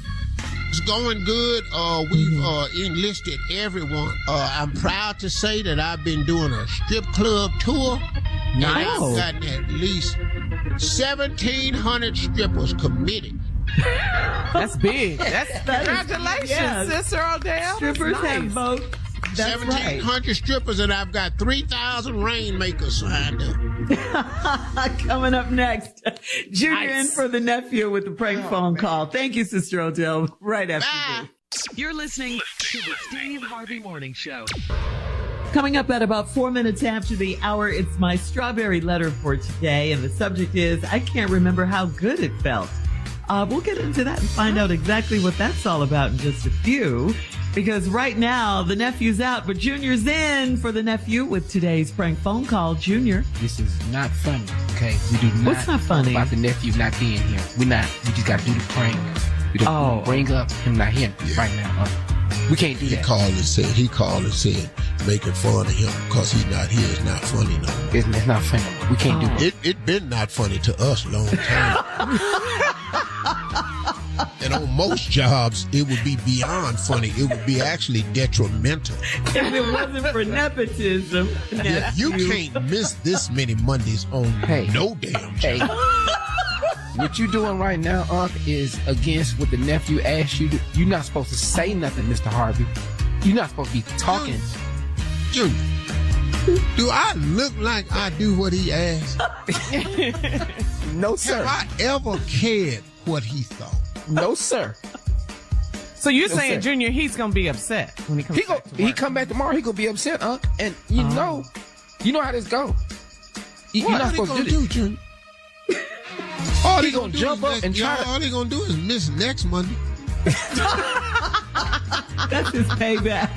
It's going good. We've enlisted everyone. I'm proud to say that I've been doing a strip club tour. Nice. And I've gotten at least 1,700 strippers committed. That's big. Congratulations, yeah. Sister Odell. Strippers That's nice. have votes. That's right. 1,700 strippers, and I've got 3,000 rainmakers signed up. Coming up next, Junior in for the nephew with the prank phone call. Thank you, Sister Odell. Right after Bye. this. You're listening to the Steve Harvey Morning Show. Coming up at about 4 minutes after the hour, it's my strawberry letter for today, and the subject is, I can't remember how good it felt. We'll get into that and find out exactly what that's all about in just a few. Because right now, the nephew's out, but Junior's in for the nephew with today's prank phone call. Junior. This is not funny, okay? We do not. What's not funny? About the nephew not being here. We just got to do the prank. We don't bring up him not here right now. We can't do that. He called and said, making fun of him because he's not here is not funny no more. It's not funny. We can't do that. It been not funny to us long time. And on most jobs, it would be beyond funny. It would be actually detrimental. If it wasn't for nepotism, Yeah, you can't miss this many Mondays on no damn job. Hey. What you doing right now, Unc, is against what the nephew asked you to. You're not supposed to say nothing, Mr. Harvey. You're not supposed to be talking. Junior, do I look like I do what he asked? No, sir. Have I ever cared what he thought? No, sir. So you're saying, sir. Junior, he's gonna be upset when he comes back to work. He come back tomorrow, he gonna be upset, Unc. And you know how this go. You're not supposed to do Junior? All he gonna jump up and try all they gonna do is miss next Monday. That's his payback.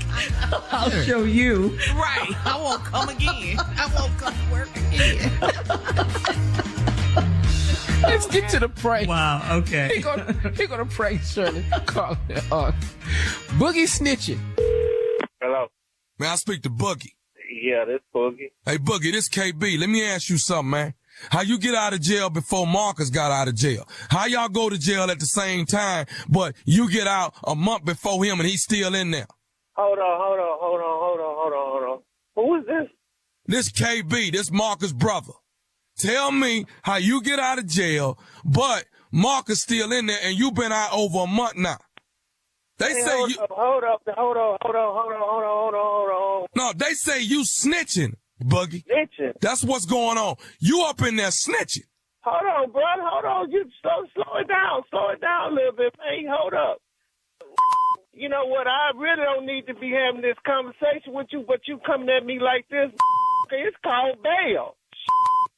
I'll show you. Right. I won't come again. I won't come to work again. Let's get to the prank. Wow, okay. He gonna prank Shirley. Call it Boogie snitching. Hello. Man, I speak to Boogie. Yeah, this Boogie. Hey, Boogie, this KB. Let me ask you something, man. How you get out of jail before Marcus got out of jail? How y'all go to jail at the same time, but you get out a month before him and he's still in there? Hold on. Who is this? This KB, this Marcus' brother. Tell me how you get out of jail, but Marcus still in there and you been out over a month now. They say hold you. Hold on. No, they say you snitching, Boogie. Snitching. That's what's going on. You up in there snitching. Hold on, bro. Hold on. You slow it down. Slow it down a little bit, man. Hold up. You know what? I really don't need to be having this conversation with you, but you coming at me like this. It's called bail.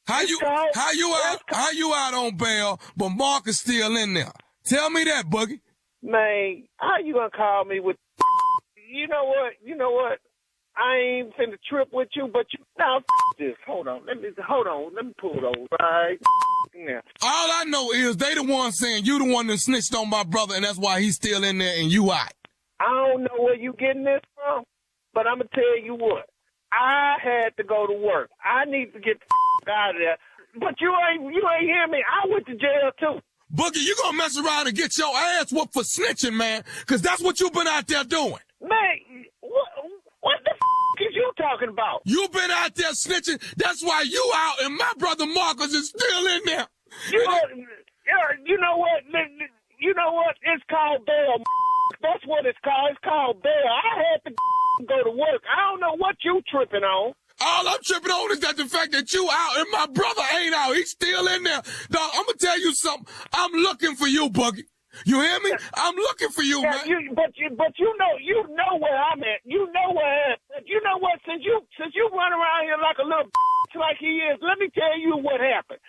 How you out on bail, but Marcus still in there? Tell me that, Boogie. Man, how you gonna call me with? You know what? I ain't finna trip with you, but you now this. Hold on. Let me pull those right now. All I know is they the one saying you the one that snitched on my brother, and that's why he's still in there and you out. I don't know where you getting this from, but I'm gonna tell you what. I had to go to work. I need to get the out of there. But you ain't hear me. I went to jail too. Boogie, you gonna mess around and get your ass whooped for snitching, man, because that's what you been out there doing. Man, what the is you talking about? You been out there snitching. That's why you out, and my brother Marcus is still in there. You know what? You know what? It's called bail. That's what it's called. It's called bail. I had to go to work. I don't know what you tripping on. All I'm tripping on is that the fact that you out and my brother ain't out. He's still in there. Dog, I'm going to tell you something. I'm looking for you, Boogie. You hear me? I'm looking for you, man. But you know where I'm at. You know where. You know what? Since you run around here like a little like he is, let me tell you what happened.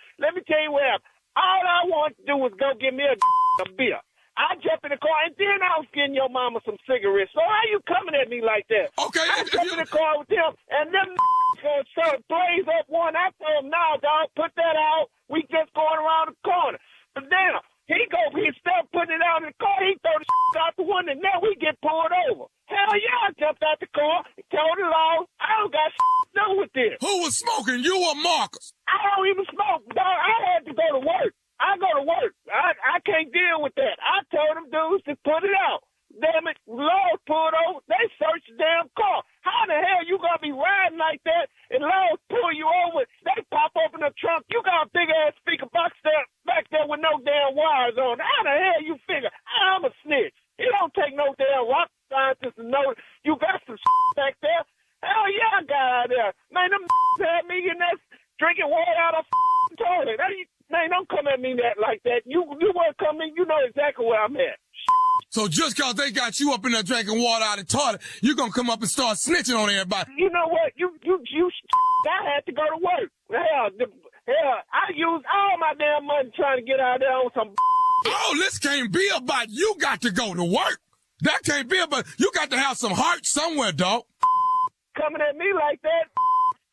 All I want to do was go get me a beer. I jump in the car, and then I was getting your mama some cigarettes. So how you coming at me like that? Okay. I jump in the car with them, and them gonna start blaze up one. I told him, "Nah, dog, put that out. We just going around the corner." But then he started putting it out in the car. He throw the out the window, and now we get pulled over. Hell yeah, I jumped out the car, told the law. I don't got to do with this. Who was smoking, you or Marcus? I don't even smoke, dog. I had to go to work. I go to work. I can't deal with that. I told them dudes to put it out. Damn it, laws pulled over. They searched the damn car. How the hell you gonna be riding like that and laws pull you over? They pop open the trunk. You got a big ass speaker box back there with no damn wires on. How the hell you figure I'm a snitch? It don't take no damn rock scientist to know you got some back there. Hell yeah, I got out there. Man, them had me in there drinking water out of toilet. Man, don't come at me like that. You want to come in, you know exactly where I'm at. So just because they got you up in there drinking water out of the toilet, you going to come up and start snitching on everybody. You know what? I had to go to work. Hell, I used all my damn money trying to get out there on some. Oh, this can't be about you got to go to work. That can't be about, you got to have some heart somewhere, dog. Coming at me like that.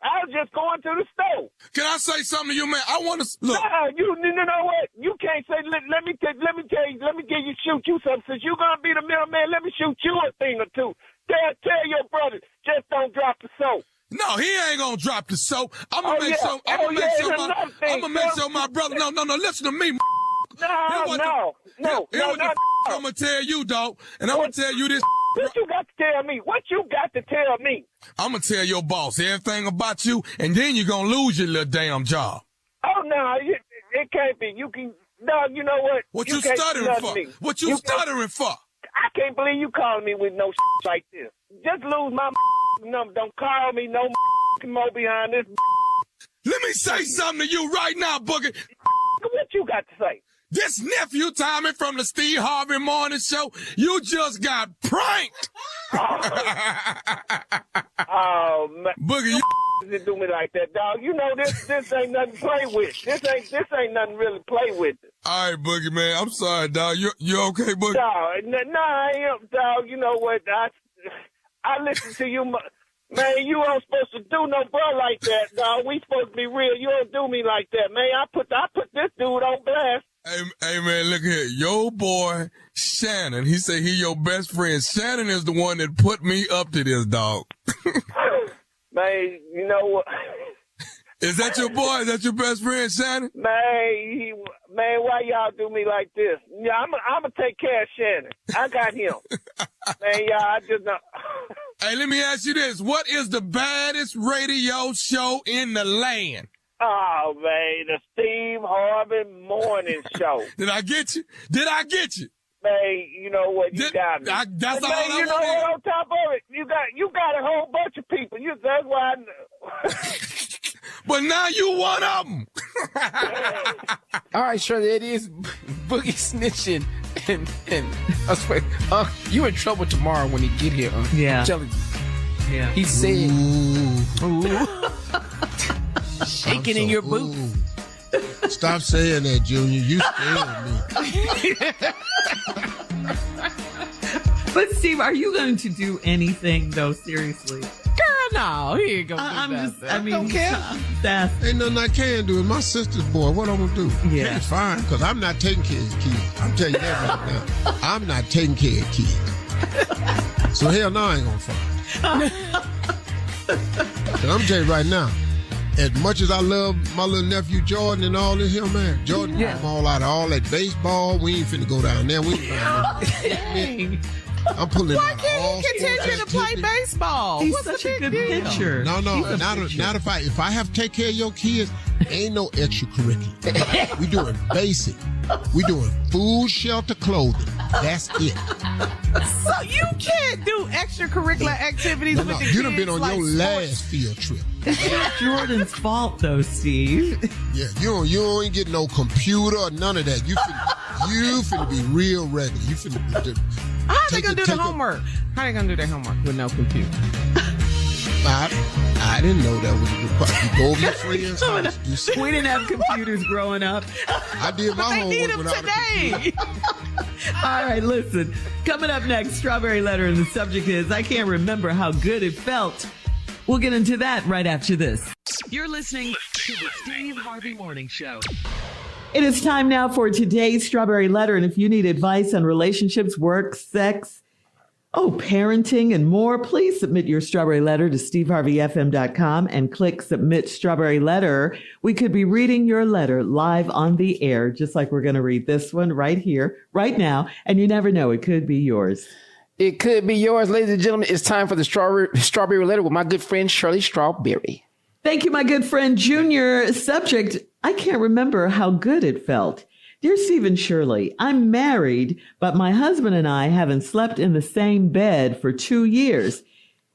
I was just going to the store. Can I say something to you, man? I want to look. Nah, you know what? You can't say. Let me shoot you something. Since you're gonna be the middleman, let me shoot you a thing or two. Tell your brother, just don't drop the soap. No, he ain't gonna drop the soap. I'm gonna make sure my brother. No. Listen to me. No. I'm gonna tell you, dog, and I'm gonna tell you this. What you got to tell me? What you got to tell me? I'm gonna tell your boss everything about you, and then you're gonna lose your little damn job. Oh no, it can't be. You can Dog, you know what? What you stuttering for? What you stuttering for? I can't believe you calling me with no like this. Just lose my number. Don't call me no more behind this. Let me say something to you right now, Boogie. What you got to say? This Nephew Tommy from the Steve Harvey Morning Show, you just got pranked. Oh man. Boogie, you didn't do me like that, dog. You know this ain't nothing to play with. This ain't nothing really to play with. All right, Boogie, man. I'm sorry, dog. You okay, Boogie? Dog, no, I am, dog. You know what? I listen to you, man. You ain't supposed to do no bro like that, dog. We supposed to be real. You don't do me like that, man. I put this dude on blast. Hey, man, look here. Your boy, Shannon, he said he your best friend. Shannon is the one that put me up to this, dog. Man, you know what? Is that your boy? Is that your best friend, Shannon? Man, why y'all do me like this? Yeah, I'm gonna take care of Shannon. I got him. Man, y'all, I just know. Hey, let me ask you this. What is the baddest radio show in the land? Oh, man, the Steve Harvey Morning Show. Did I get you? Man, you know what? You got me. That's all man, I you know what? On top of it, you got a whole bunch of people. That's why. But now you one of them. All right, Shirley, it is Boogie snitching, and I swear, you in trouble tomorrow when he get here. Yeah, I'm telling you. Yeah, he said, "Ooh." Shaking in your boots. Stop saying that, Junior. You scared me. But Steve, are you going to do anything though? Seriously? Girl, no. Here you go. I don't care. Ain't nothing I can do. It's my sister's boy. What I'm gonna do? Yeah, it's fine because I'm not taking care of kids. I'm telling you that right now. I'm not taking care of kids. So hell no, I ain't gonna fight. And I'm telling you right now. As much as I love my little nephew Jordan and all this here, man, Jordan, I'm all out of all that baseball. We ain't finna go down there. I'm pulling Why out can't all he continue to play baseball? He's What's such the a good big deal? pitcher. No, not if I have to take care of your kids, ain't no extracurricular. We doing basic. We doing food, shelter, clothing. That's it. So you can't do extracurricular activities with the kids. You done been on your last field trip. It's not Jordan's fault though, Steve. Yeah, you ain't get no computer or none of that. You finna be real regular. You finna How are they gonna do the homework? How are they gonna do their homework with no computer? I didn't know that was required. You go over your friend's house. We didn't have computers growing up. I did my homework without a computer. All right, listen. Coming up next, Strawberry Letter, and the subject is, I can't remember how good it felt. We'll get into that right after this. You're listening to the Steve Harvey Morning Show. It is time now for today's Strawberry Letter, and if you need advice on relationships, work, sex, parenting, and more, please submit your Strawberry Letter to steveharveyfm.com and click Submit Strawberry Letter. We could be reading your letter live on the air, just like we're going to read this one right here, right now, and you never know, it could be yours. It could be yours, ladies and gentlemen. It's time for the Strawberry Letter with my good friend Shirley Strawberry. Thank you, my good friend Junior. Subject, I can't remember how good it felt. Dear Steve and Shirley, I'm married, but my husband and I haven't slept in the same bed for 2 years.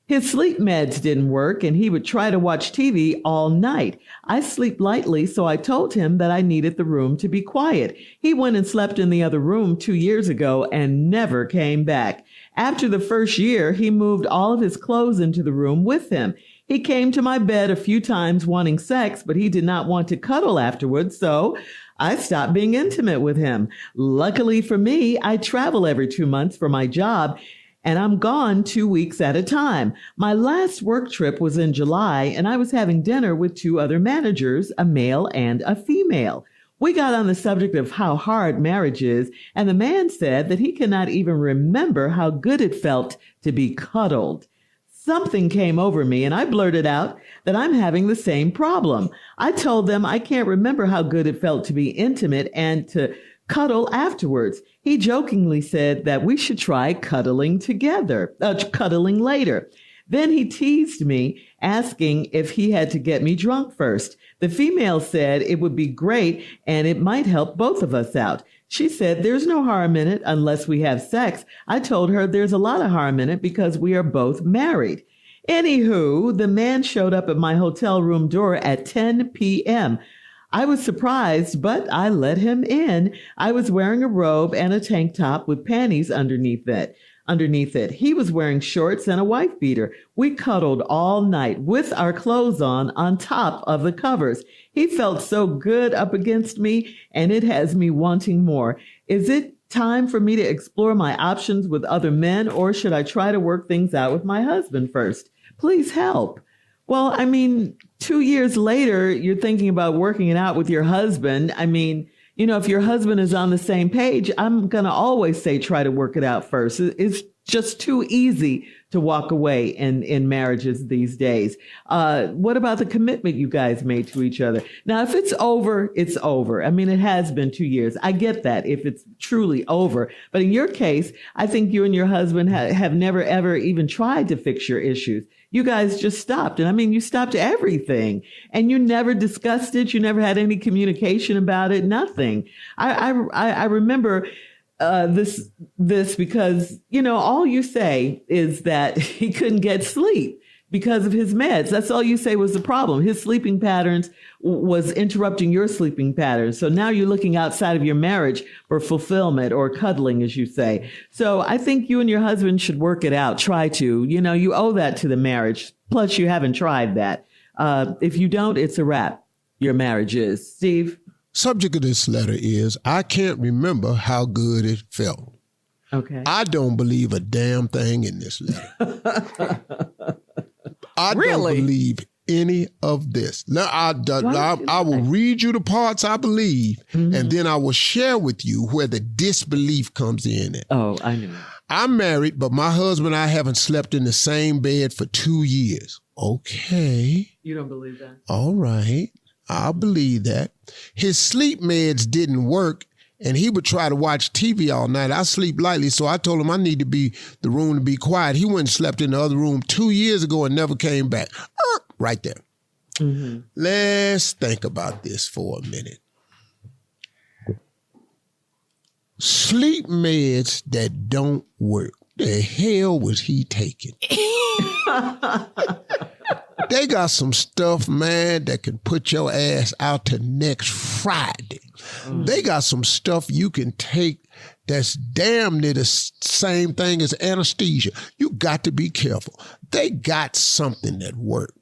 His sleep meds didn't work, and he would try to watch TV all night. I sleep lightly, so I told him that I needed the room to be quiet. He went and slept in the other room 2 years ago and never came back. After the first year, he moved all of his clothes into the room with him. He came to my bed a few times wanting sex, but he did not want to cuddle afterwards, so I stopped being intimate with him. Luckily for me, I travel every 2 months for my job, and I'm gone 2 weeks at a time. My last work trip was in July, and I was having dinner with 2 other managers, a male and a female. We got on the subject of how hard marriage is, and the man said that he cannot even remember how good it felt to be cuddled. Something came over me, and I blurted out that I'm having the same problem. I told them I can't remember how good it felt to be intimate and to cuddle afterwards. He jokingly said that we should try cuddling later. Then he teased me, asking if he had to get me drunk first. The female said it would be great and it might help both of us out. She said there's no harm in it unless we have sex. I told her there's a lot of harm in it because we are both married. Anywho, the man showed up at my hotel room door at 10 p.m. I was surprised, but I let him in. I was wearing a robe and a tank top with panties underneath it. He was wearing shorts and a wife beater. We cuddled all night with our clothes on top of the covers. He felt so good up against me, and it has me wanting more. Is it time for me to explore my options with other men, or should I try to work things out with my husband first? Please help. Well, I mean, 2 years later, you're thinking about working it out with your husband. I mean, you know, if your husband is on the same page, I'm going to always say try to work it out first. It's just too easy to walk away in marriages these days. What about the commitment you guys made to each other? Now, if it's over, it's over. I mean, it has been 2 years. I get that if it's truly over. But in your case, I think you and your husband have never, ever even tried to fix your issues. You guys just stopped. And I mean, you stopped everything and you never discussed it. You never had any communication about it. Nothing. I remember this because, you know, all you say is that he couldn't get sleep because of his meds. That's all you say was the problem. His sleeping patterns was interrupting your sleeping patterns. So now you're looking outside of your marriage for fulfillment or cuddling, as you say. So I think you and your husband should work it out. Try to, you know, you owe that to the marriage. Plus you haven't tried that. If you don't, it's a wrap. Your marriage is. Steve? Subject of this letter is, I can't remember how good it felt. Okay. I don't believe a damn thing in this letter. I Really? don't believe any of this. Now, I will read you the parts I believe, and then I will share with you where the disbelief comes in. Oh, I knew. I'm married, but my husband and I haven't slept in the same bed for 2 years. Okay. You don't believe that? All right. I'll believe that. His sleep meds didn't work, and he would try to watch TV all night. I sleep lightly, so I told him I need the room to be quiet. He went and slept in the other room 2 years ago and never came back. Right there. Mm-hmm. Let's think about this for a minute. Sleep meds that don't work. The hell was he taking? They got some stuff, man, that can put your ass out to next Friday. They got some stuff you can take that's damn near the same thing as anesthesia. You got to be careful. They got something that worked.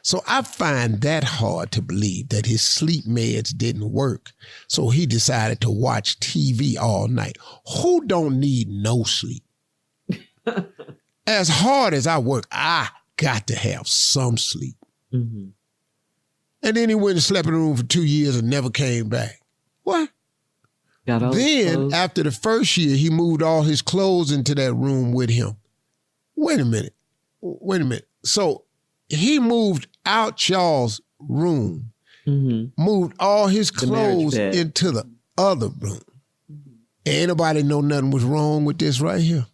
So I find that hard to believe that his sleep meds didn't work. So he decided to watch TV all night. Who don't need no sleep? As hard as I work, I got to have some sleep. Mm-hmm. And then he went and slept in the room for 2 years and never came back. What? Then, after the first year, he moved all his clothes into that room with him. Wait a minute. So he moved out y'all's room, moved all his clothes into the other room. Anybody know nothing was wrong with this right here?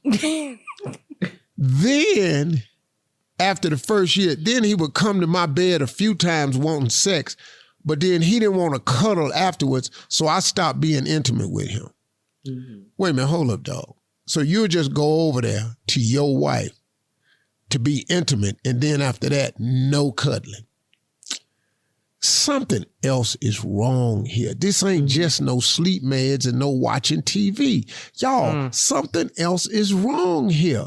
Then, after the first year, then he would come to my bed a few times wanting sex, but then he didn't want to cuddle afterwards, so I stopped being intimate with him. Mm-hmm. Wait a minute, hold up, dog. So you'll just go over there to your wife to be intimate, and then after that, no cuddling. Something else is wrong here. This ain't just no sleep meds and no watching TV. Y'all, something else is wrong here.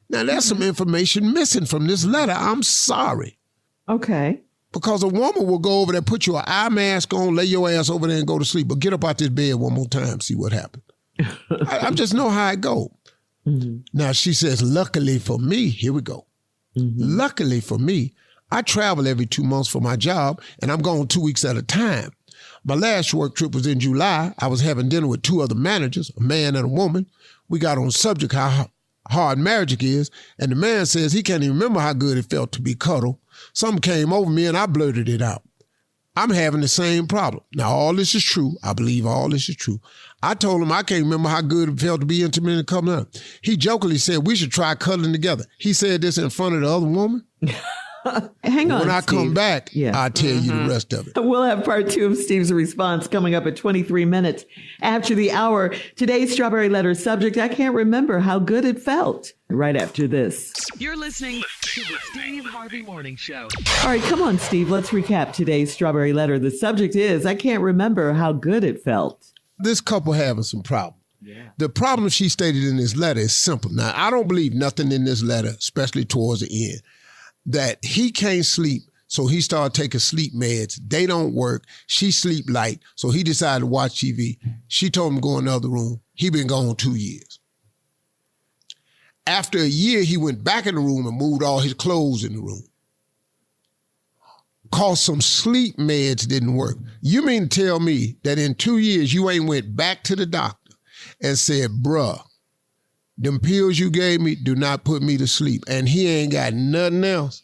Now, there's some information missing from this letter. I'm sorry. Okay. Because a woman will go over there, put your eye mask on, lay your ass over there and go to sleep. But get up out this bed one more time, see what happens. I just know how it go. Mm-hmm. Now, she says, luckily for me, here we go. Mm-hmm. Luckily for me, I travel every 2 months for my job, and I'm gone 2 weeks at a time. My last work trip was in July. I was having dinner with 2 other managers, a man and a woman. We got on subject how hard marriage is, and the man says he can't even remember how good it felt to be cuddled. Something came over me, and I blurted it out. I'm having the same problem. Now, all this is true. I believe all this is true. I told him I can't remember how good it felt to be intimate and coming up. He jokingly said, we should try cuddling together. He said this in front of the other woman. Hang on, When I Steve. come back, I'll tell you the rest of it. We'll have part 2 of Steve's response coming up at 23 minutes after the hour. Today's Strawberry Letter subject, I can't remember how good it felt. Right after this. You're listening to the Steve Harvey Morning Show. All right, come on, Steve. Let's recap today's Strawberry Letter. The subject is, I can't remember how good it felt. This couple having some problem. Yeah. The problem she stated in this letter is simple. Now, I don't believe nothing in this letter, especially towards the end, that he can't sleep, so he started taking sleep meds. They don't work. She sleep light, so he decided to watch TV. She told him to go in the other room. He been gone 2 years. After a year, he went back in the room and moved all his clothes in the room. Cause some sleep meds didn't work. You mean to tell me that in 2 years, you ain't went back to the doctor and said, bruh, them pills you gave me do not put me to sleep, and he ain't got nothing else?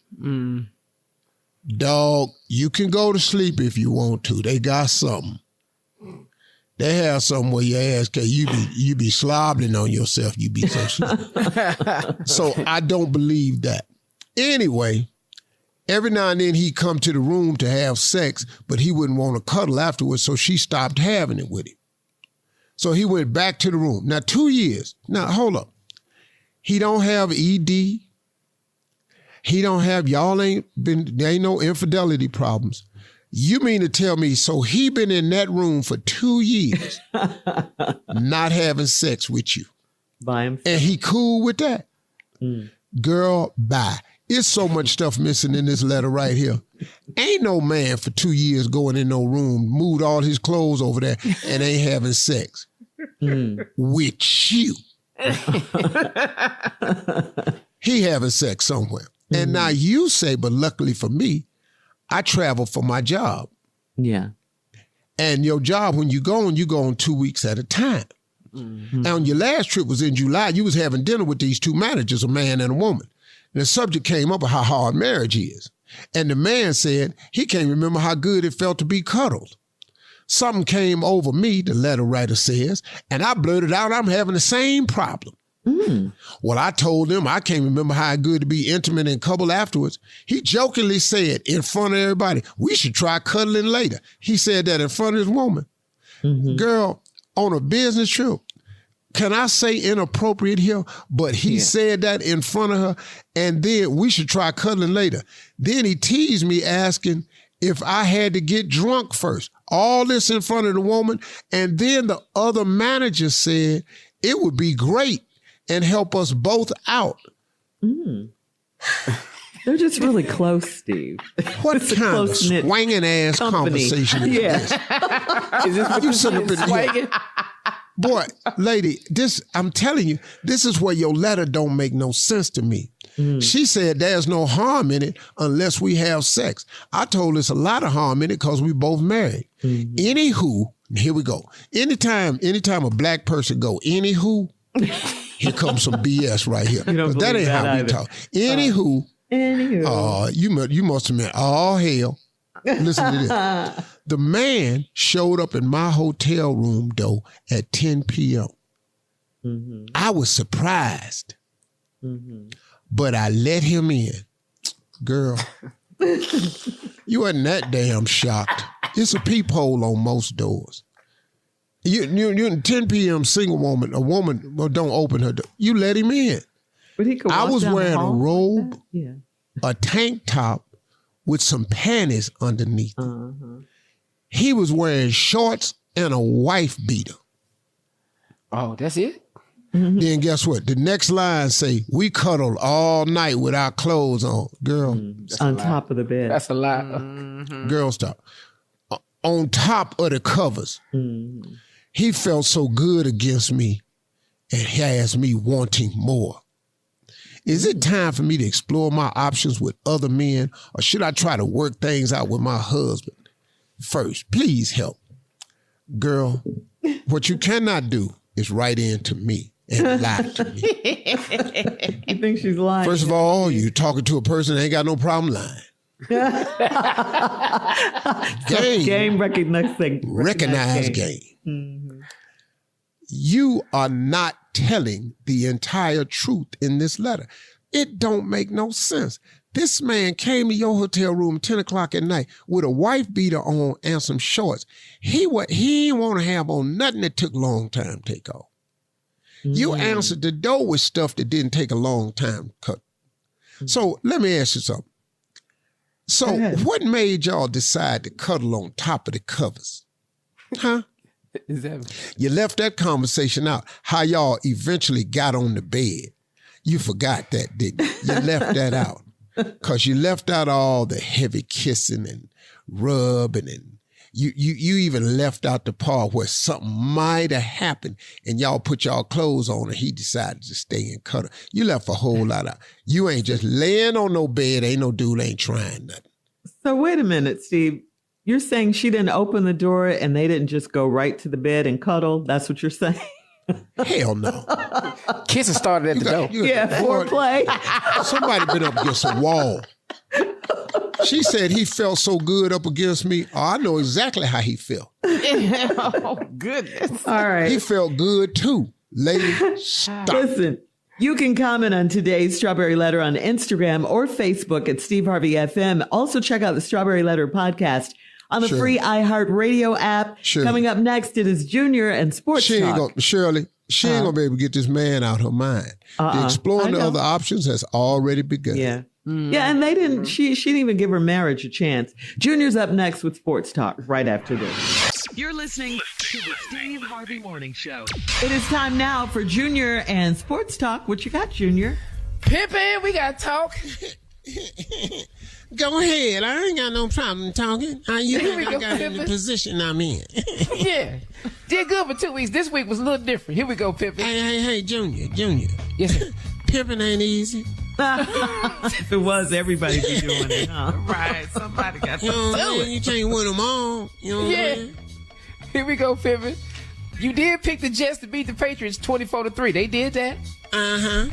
Dog, you can go to sleep if you want to. They got something. They have something where your ass can you be slobbering on yourself. You be so sleep. So I don't believe that. Anyway, every now and then he'd come to the room to have sex, but he wouldn't want to cuddle afterwards, so she stopped having it with him. So he went back to the room. Now, 2 years. Now, hold up. He don't have ED. He don't have, there ain't no infidelity problems. You mean to tell me, so he been in that room for 2 years not having sex with you? By himself. And he cool with that? Girl, bye. It's so much stuff missing in this letter right here. Ain't no man for 2 years going in no room, moved all his clothes over there, and ain't having sex with you. He having sex somewhere. And now you say, but luckily for me, I travel for my job. Yeah. And your job, when you go on 2 weeks at a time. And on your last trip was in July, you was having dinner with these two managers, a man and a woman. And the subject came up of how hard marriage is. And the man said he can't remember how good it felt to be cuddled. Something came over me, the letter writer says, and I blurted out I'm having the same problem. Well, I told him I can't remember how good to be intimate and couple afterwards. He jokingly said in front of everybody, we should try cuddling later. He said that in front of his woman. Girl, on a business trip, can I say inappropriate here? But he said that in front of her, and then we should try cuddling later. Then he teased me asking if I had to get drunk first. All this in front of the woman. And then the other manager said it would be great and help us both out. They're just really close, Steve. What It's a kind of close-knit swinging ass company. conversation is this? Is this what You you sit up in here. Boy, lady, I'm telling you, this is where your letter don't make no sense to me. She said there's no harm in it unless we have sex. I told us a lot of harm in it because we both married. Anywho, here we go. Anytime a black person go, anywho, here comes some BS right here. You don't 'Cause that believe ain't that how we either. talk. Anywho, you must have meant all hell. Listen to this. The man showed up in my hotel room, though, at 10 p.m. I was surprised, but I let him in. Girl, you wasn't that damn shocked. It's a peephole on most doors. You 10 p.m. single woman, a woman, well, don't open her door. You let him in. But he could I walk was down the wearing a hall robe, like that? a tank top with some panties underneath. He was wearing shorts and a wife beater. Oh, that's it? Then guess what? The next line say, we cuddled all night with our clothes on. Girl. On top of the bed. That's a lot. Girl, stop. On top of the covers. He felt so good against me and has me wanting more. Is it time for me to explore my options with other men, or should I try to work things out with my husband first? Please help. Girl, what you cannot do is write into me and lie to me. You think she's lying? First of all, you talking to a person that ain't got no problem lying. Game recognizing. Recognize game. Mm-hmm. You are not telling the entire truth in this letter. It don't make no sense. This man came to your hotel room 10 o'clock at night with a wife beater on and some shorts. He didn't want to have on nothing that took a long time to take off. You answered the door with stuff that didn't take a long time to cut. So let me ask you something. So what made y'all decide to cuddle on top of the covers? Huh? You left that conversation out, how y'all eventually got on the bed. You forgot that, didn't you? You left that out. Because you left out all the heavy kissing and rubbing, and you even left out the part where something might have happened and y'all put y'all clothes on and he decided to stay and cuddle. You left a whole lot out. You ain't just laying on no bed. Ain't no dude ain't trying nothing. So wait a minute, Steve. You're saying she didn't open the door and they didn't just go right to the bed and cuddle? That's what you're saying? Hell no. Kissing started at the door. Foreplay. Somebody been up against a wall. She said he felt so good up against me. Oh, I know exactly how he felt. Oh, goodness. All right. He felt good too. Lady, stop. Listen, you can comment on today's Strawberry Letter on Instagram or Facebook at Steve Harvey FM. Also check out the Strawberry Letter podcast on the free iHeartRadio app. Coming up next, it is Junior and Sports Talk. Shirley, she ain't going to be able to get this man out her mind. The exploring the other options has already begun. Yeah. Yeah, and they didn't, she didn't even give her marriage a chance. Junior's up next with Sports Talk right after this. You're listening to the Steve Harvey Morning Show. It is time now for Junior and Sports Talk. What you got, Junior? Pimpin', we got to talk. Go ahead. I ain't got no problem talking. How you think I got in the position I'm in? Yeah. Did good for 2 weeks. This week was a little different. Here we go, Pimpin'. Hey, Junior. Yes, sir. Pimpin' ain't easy. If it was, everybody be doing it, huh? Right. Somebody got to You know what do I mean? it. You can't win them all. You know what I mean? Here we go, Pimpin'. You did pick the Jets to beat the Patriots 24-3. They did that. Uh-huh.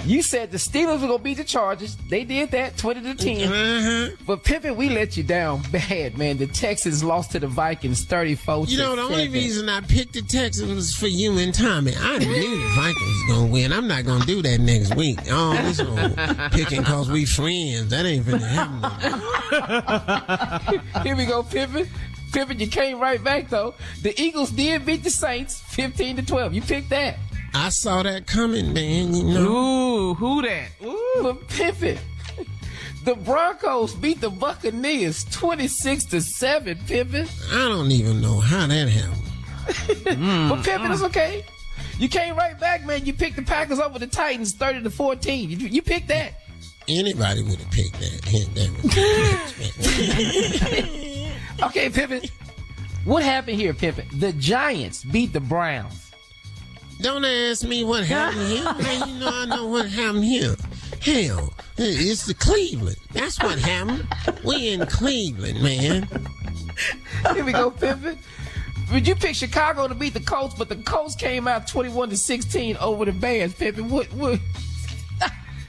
You said the Steelers were going to beat the Chargers. They did that 20-10. Uh-huh. But Pimpin', we let you down bad, man. The Texans lost to the Vikings 34-7. You know, the only reason I picked the Texans was for you and Tommy. I knew the Vikings was going to win. I'm not going to do that next week. Oh, this whole picking because we friends. That ain't finna happen. Here we go, Pimpin'. Pimpin', you came right back, though. The Eagles did beat the Saints 15-12. You picked that. I saw that coming, man. You know. Ooh, who that? Ooh. But Pimpin', the Broncos beat the Buccaneers 26-7, Pimpin'. I don't even know how that happened. But Pimpin', it's okay. You came right back, man. You picked the Packers over the Titans 30-14. You picked that. Anybody would have picked that. Okay, Pimpin'. What happened here, Pimpin'? The Giants beat the Browns. Don't ask me what happened here. Man, you know I know what happened here. Hell, it's the Cleveland. That's what happened. We in Cleveland, man. Here we go, Pimpin'. Would you pick Chicago to beat the Colts, but the Colts came out 21-16 over the Bears, Pimpin'? What?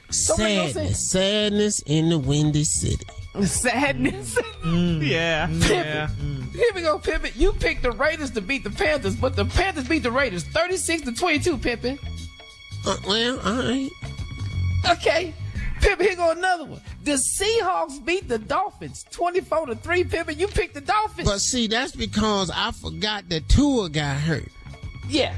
Sadness in the Windy City. Sadness. Yeah. Pimpin'. Here we go, Pimpin'. You picked the Raiders to beat the Panthers, but the Panthers beat the Raiders 36-22, Pimpin'. Well, all right. Okay. Pimpin', here go another one. The Seahawks beat the Dolphins 24-3, Pimpin'. You picked the Dolphins. But see, that's because I forgot that Tua got hurt. Yeah.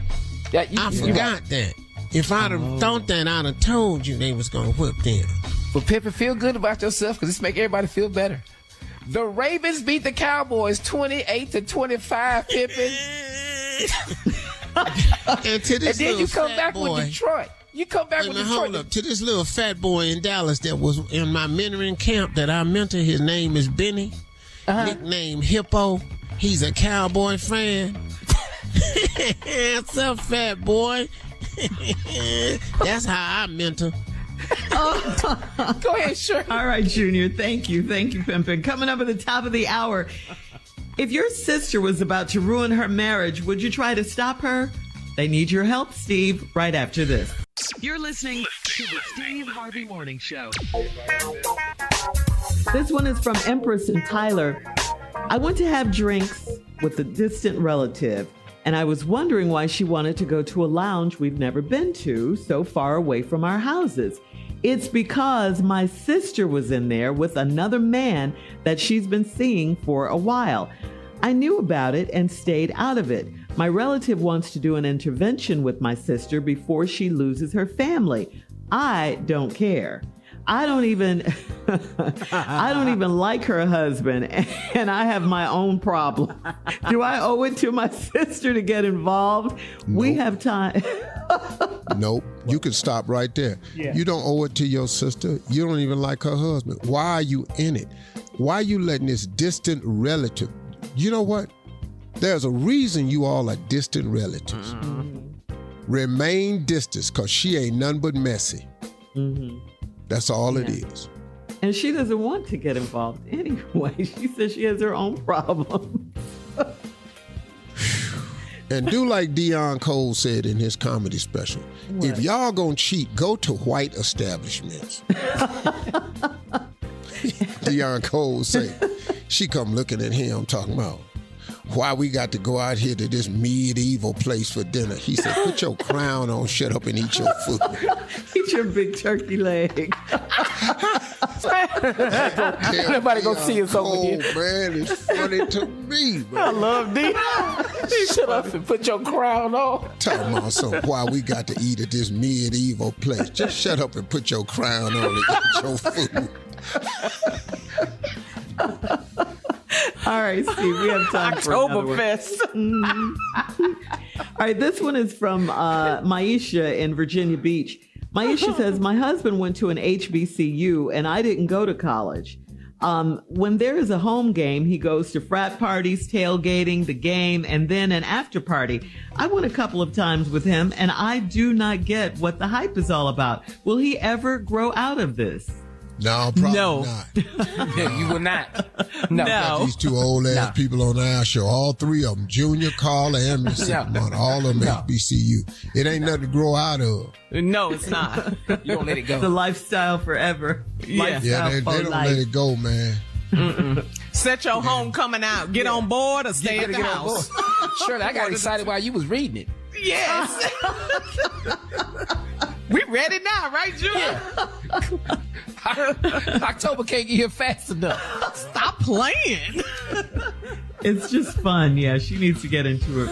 I forgot that. If I'd have thought that, I'd have told you they was going to whip them. But Pimpin', feel good about yourself because this make everybody feel better. The Ravens beat the Cowboys 28-25, Pimpin'. And to this and then you come back boy, with Detroit. You come back with Detroit. Hold up. To this little fat boy in Dallas that was in my mentoring camp that I mentor, his name is Benny. Nickname Hippo. He's a Cowboy fan. What's up, fat boy? That's how I mentor. Go ahead, sure. All right, Junior. Thank you, Pimpin'. Coming up at the top of the hour. If your sister was about to ruin her marriage, would you try to stop her? They need your help, Steve, right after this. You're listening to the Steve Harvey Morning Show. This one is from Empress and Tyler. I went to have drinks with a distant relative, and I was wondering why she wanted to go to a lounge we've never been to so far away from our houses. It's because my sister was in there with another man that she's been seeing for a while. I knew about it and stayed out of it. My relative wants to do an intervention with my sister before she loses her family. I don't care. I don't even like her husband, and I have my own problem. Do I owe it to my sister to get involved? Nope. We have time. Nope. You can stop right there. Yeah. You don't owe it to your sister. You don't even like her husband. Why are you in it? Why are you letting this distant relative? You know what? There's a reason you all are distant relatives. Mm-hmm. Remain distant, because she ain't nothing but messy. Mm-hmm. That's all it is. And she doesn't want to get involved anyway. She says she has her own problems. And do like Deion Cole said in his comedy special. What? If y'all gonna cheat, go to white establishments. Deion Cole say, she come looking at him talking about, why we got to go out here to this medieval place for dinner. He said, put your crown on, shut up and eat your food. Eat your big turkey leg. Nobody gonna see us over here. Man, it's funny to me, man. I love D. Shut up and put your crown on. Talking about something, why we got to eat at this medieval place. Just shut up and put your crown on and eat your food. All right, Steve, we have time for Oktoberfest. All right, this one is from Maisha in Virginia Beach. Maisha says, my husband went to an HBCU and I didn't go to college. When there is a home game, he goes to frat parties, tailgating, the game, and then an after party. I went a couple of times with him and I do not get what the hype is all about. Will he ever grow out of this? No, probably not. You will not. No. These two old ass people on our show, all three of them, Junior, Carla, and Miss all of them HBCU. It ain't nothing to grow out of. No, it's not. You don't let it go. The lifestyle forever. Yeah, they don't let it go, man. Mm-mm. Set your homecoming out. Get on board or stay at the house. Shirley, I got excited while you was reading it. Yes. We ready now, right, Junior? October can't get here fast enough. Stop playing. It's just fun. Yeah, she needs to get into it.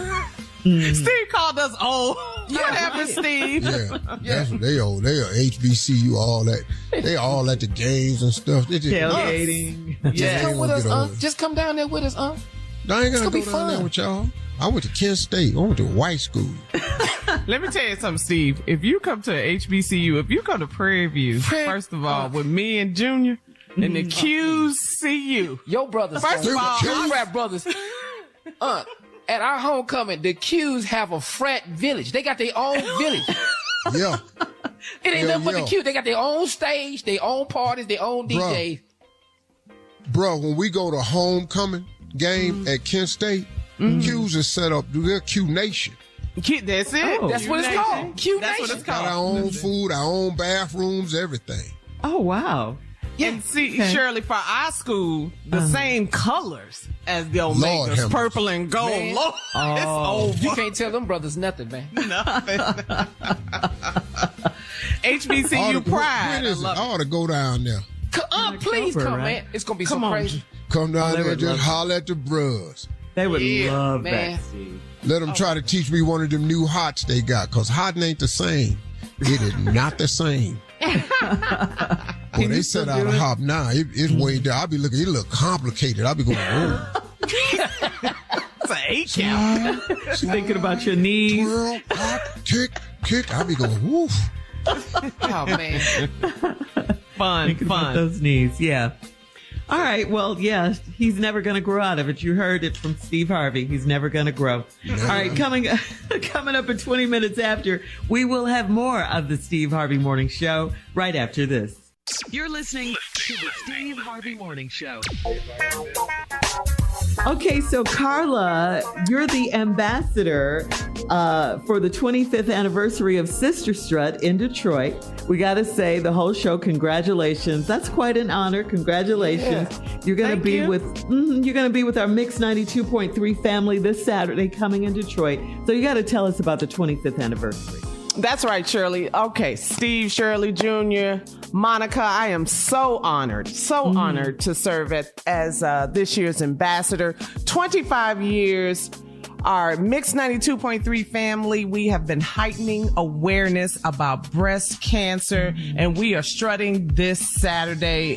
Mm. Steve called us old. Whatever, Steve. Yeah, that's what they old. They are HBCU, all that. They all at the games and stuff. They just tailgating. Just come with us, Just come down there with us, I ain't gonna go down there with y'all. I went to Kent State. I went to white school. Let me tell you something, Steve. If you come to HBCU, if you come to Prairie View, first of all, with me and Junior, and the Q's see you. Your brothers. First of all, our frat brothers. At our homecoming, the Q's have a frat village. They got their own village. Yeah. It ain't nothing but the Q. They got their own stage, their own parties, their own DJs. Bro, when we go to homecoming game at Kent State, Q's is set up. They're Q Nation. That's it. That's what it's called. Q That's Nation. what it's called. Got our own food, our own bathrooms, everything. Oh, wow. Yeah. And see, Shirley, for our school, the same colors as the Omegas, purple and gold. Man. Lord, it's over. You can't tell them brothers nothing, man. Nothing. HBCU pride. When is it? I ought to go down there. Please come, man. It's going to be so crazy. Come down there and just holler at the bros. They would love that. Let them try to teach me one of them new hots they got, because hot ain't the same. It is not the same. When they set out a hop now, it's way down. I'll be looking, it look complicated. I'll be going, oh. It's an 8 count. Thinking about your knees. Twirl, pop, kick. I'll be going, woof. Oh, man. Fun. About those knees, yeah. All right, well, yeah, he's never going to grow out of it. You heard it from Steve Harvey. He's never going to grow. All right, coming up at 20 minutes after, we will have more of the Steve Harvey Morning Show right after this. You're listening to the Steve Harvey Morning Show. Okay, so Carla, you're the ambassador for the 25th anniversary of Sister Strut in Detroit. We got to say the whole show, congratulations. That's quite an honor. Congratulations. Yeah. You're going to be with our Mix 92.3 family this Saturday coming in Detroit. So you got to tell us about the 25th anniversary. That's right, Shirley. Okay, Steve, Shirley Jr., Monica, I am so honored to serve as this year's ambassador. 25 years. Our Mix 92.3 family, we have been heightening awareness about breast cancer, and we are strutting this Saturday.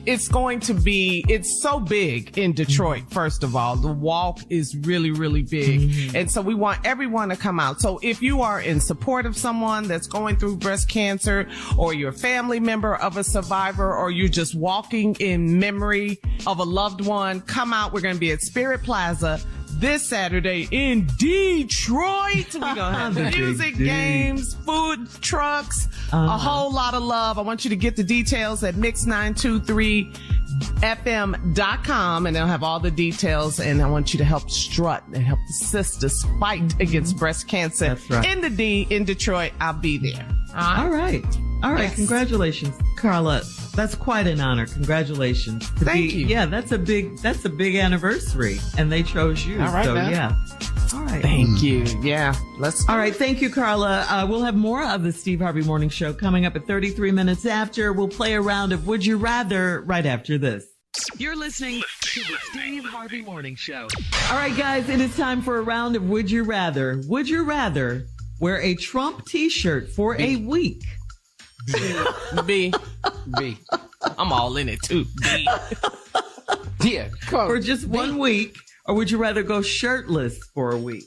It's going to be, it's so big in Detroit, first of all. The walk is really, really big. And so we want everyone to come out. So if you are in support of someone that's going through breast cancer, or you're a family member of a survivor, or you're just walking in memory of a loved one, come out. We're going to be at Spirit Plaza this Saturday in Detroit. We're going to have music, games, food trucks, a whole lot of love. I want you to get the details at mix923fm.com, and they'll have all the details. And I want you to help strut and help the sisters fight against breast cancer. That's right. in Detroit. I'll be there. All right. Yes. Congratulations, Carla. That's quite an honor. Congratulations. Thank you. Yeah, that's a big anniversary, and they chose you. All right, so now. Yeah. All right. Thank you. Yeah. All right. Thank you, Carla. We'll have more of the Steve Harvey Morning Show coming up at 33 minutes after. We'll play a round of Would You Rather right after this. You're listening to the Steve Harvey Morning Show. All right, guys, it is time for a round of Would You Rather. Would you rather wear a Trump t-shirt for a week? B. I'm all in it too. B. Yeah, for just 1 week, or would you rather go shirtless for a week?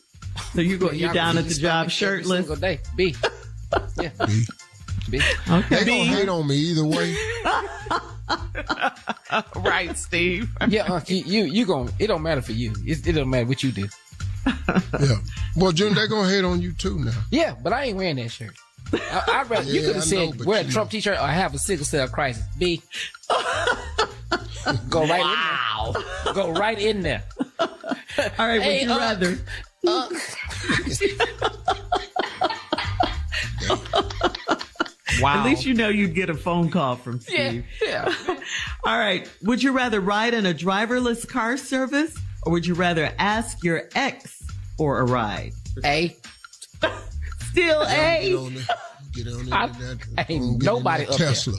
So you're down at the job shirtless. Every single day. B. Yeah. B. They Okay. gonna hate on me either way. Right, Steve. Yeah, you gonna. It don't matter for you. It don't matter what you do. Yeah. Well, June, they gonna hate on you too now. Yeah, but I ain't wearing that shirt. I'd rather, you could have said wear a Trump t-shirt or have a sickle cell crisis. B. Go right in there. Go right in there. All right, would you rather? Wow. At least you know you'd get a phone call from Steve. Yeah. All right. Would you rather ride in a driverless car service, or would you rather ask your ex for a ride? A. Still A. Get on there. Ain't nobody up Tesla.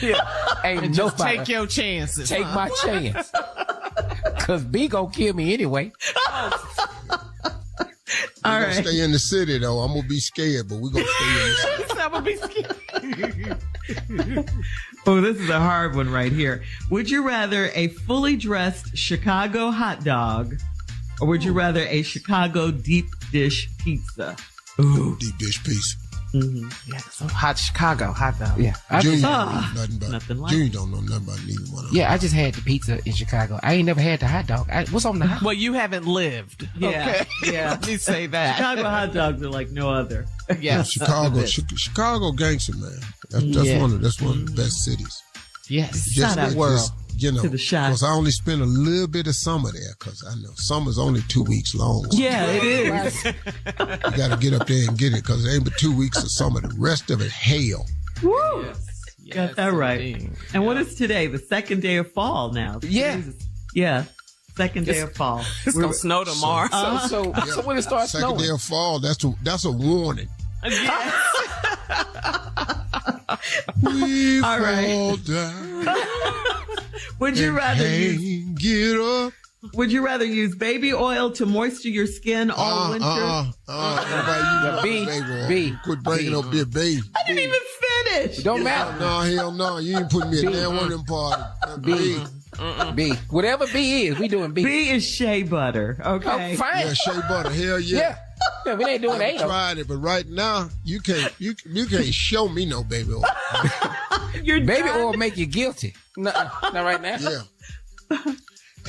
there. Yeah. Ain't Just nobody. take your chances. Take my chance. Cause B gonna kill me anyway. We're gonna stay in the city though. I'm gonna be scared, but we're gonna stay in the city. I'm gonna be scared. Oh, this is a hard one right here. Would you rather a fully dressed Chicago hot dog, or would you rather a Chicago deep dish pizza? Ooh. Deep dish pizza. Mm-hmm. Yeah, so hot Chicago hot dog. Yeah. Junior nothing like Junior don't know nothing about neither one of them. Yeah, I just had the pizza in Chicago. I ain't never had the hot dog. What's on the hot dog? Well, you haven't lived. Yeah. Okay. Yeah. Let me say that. Chicago hot dogs are like no other. Yeah. Chicago gangster, man. That's one of the best cities. Yes. Shout world. You know, to the shot. Because I only spent a little bit of summer there, because I know summer's only 2 weeks long. So yeah, it is. You got to get up there and get it, because it ain't but 2 weeks of summer. The rest of it, hell. Woo! Yes, got that right. Indeed. And what is today? The second day of fall now. Yeah. Yeah. Second day of fall. It's going to snow tomorrow. So when it starts snowing? Second day of fall, that's a warning. Yes. We all right. fall down. Would you rather get up? Would you rather use baby oil to moisture your skin all winter? B. Quit breaking up there, baby. I didn't even finish. It don't matter. No, hell no. You ain't putting me in damn one of them parties. B. Whatever B is, we doing B. B is shea butter. Okay. Oh, fine. Yeah, shea butter. Hell yeah. Yeah, we ain't doing I tried it, but right now you can't show me no baby oil. Your baby oil make you guilty. No, not right now. Yeah.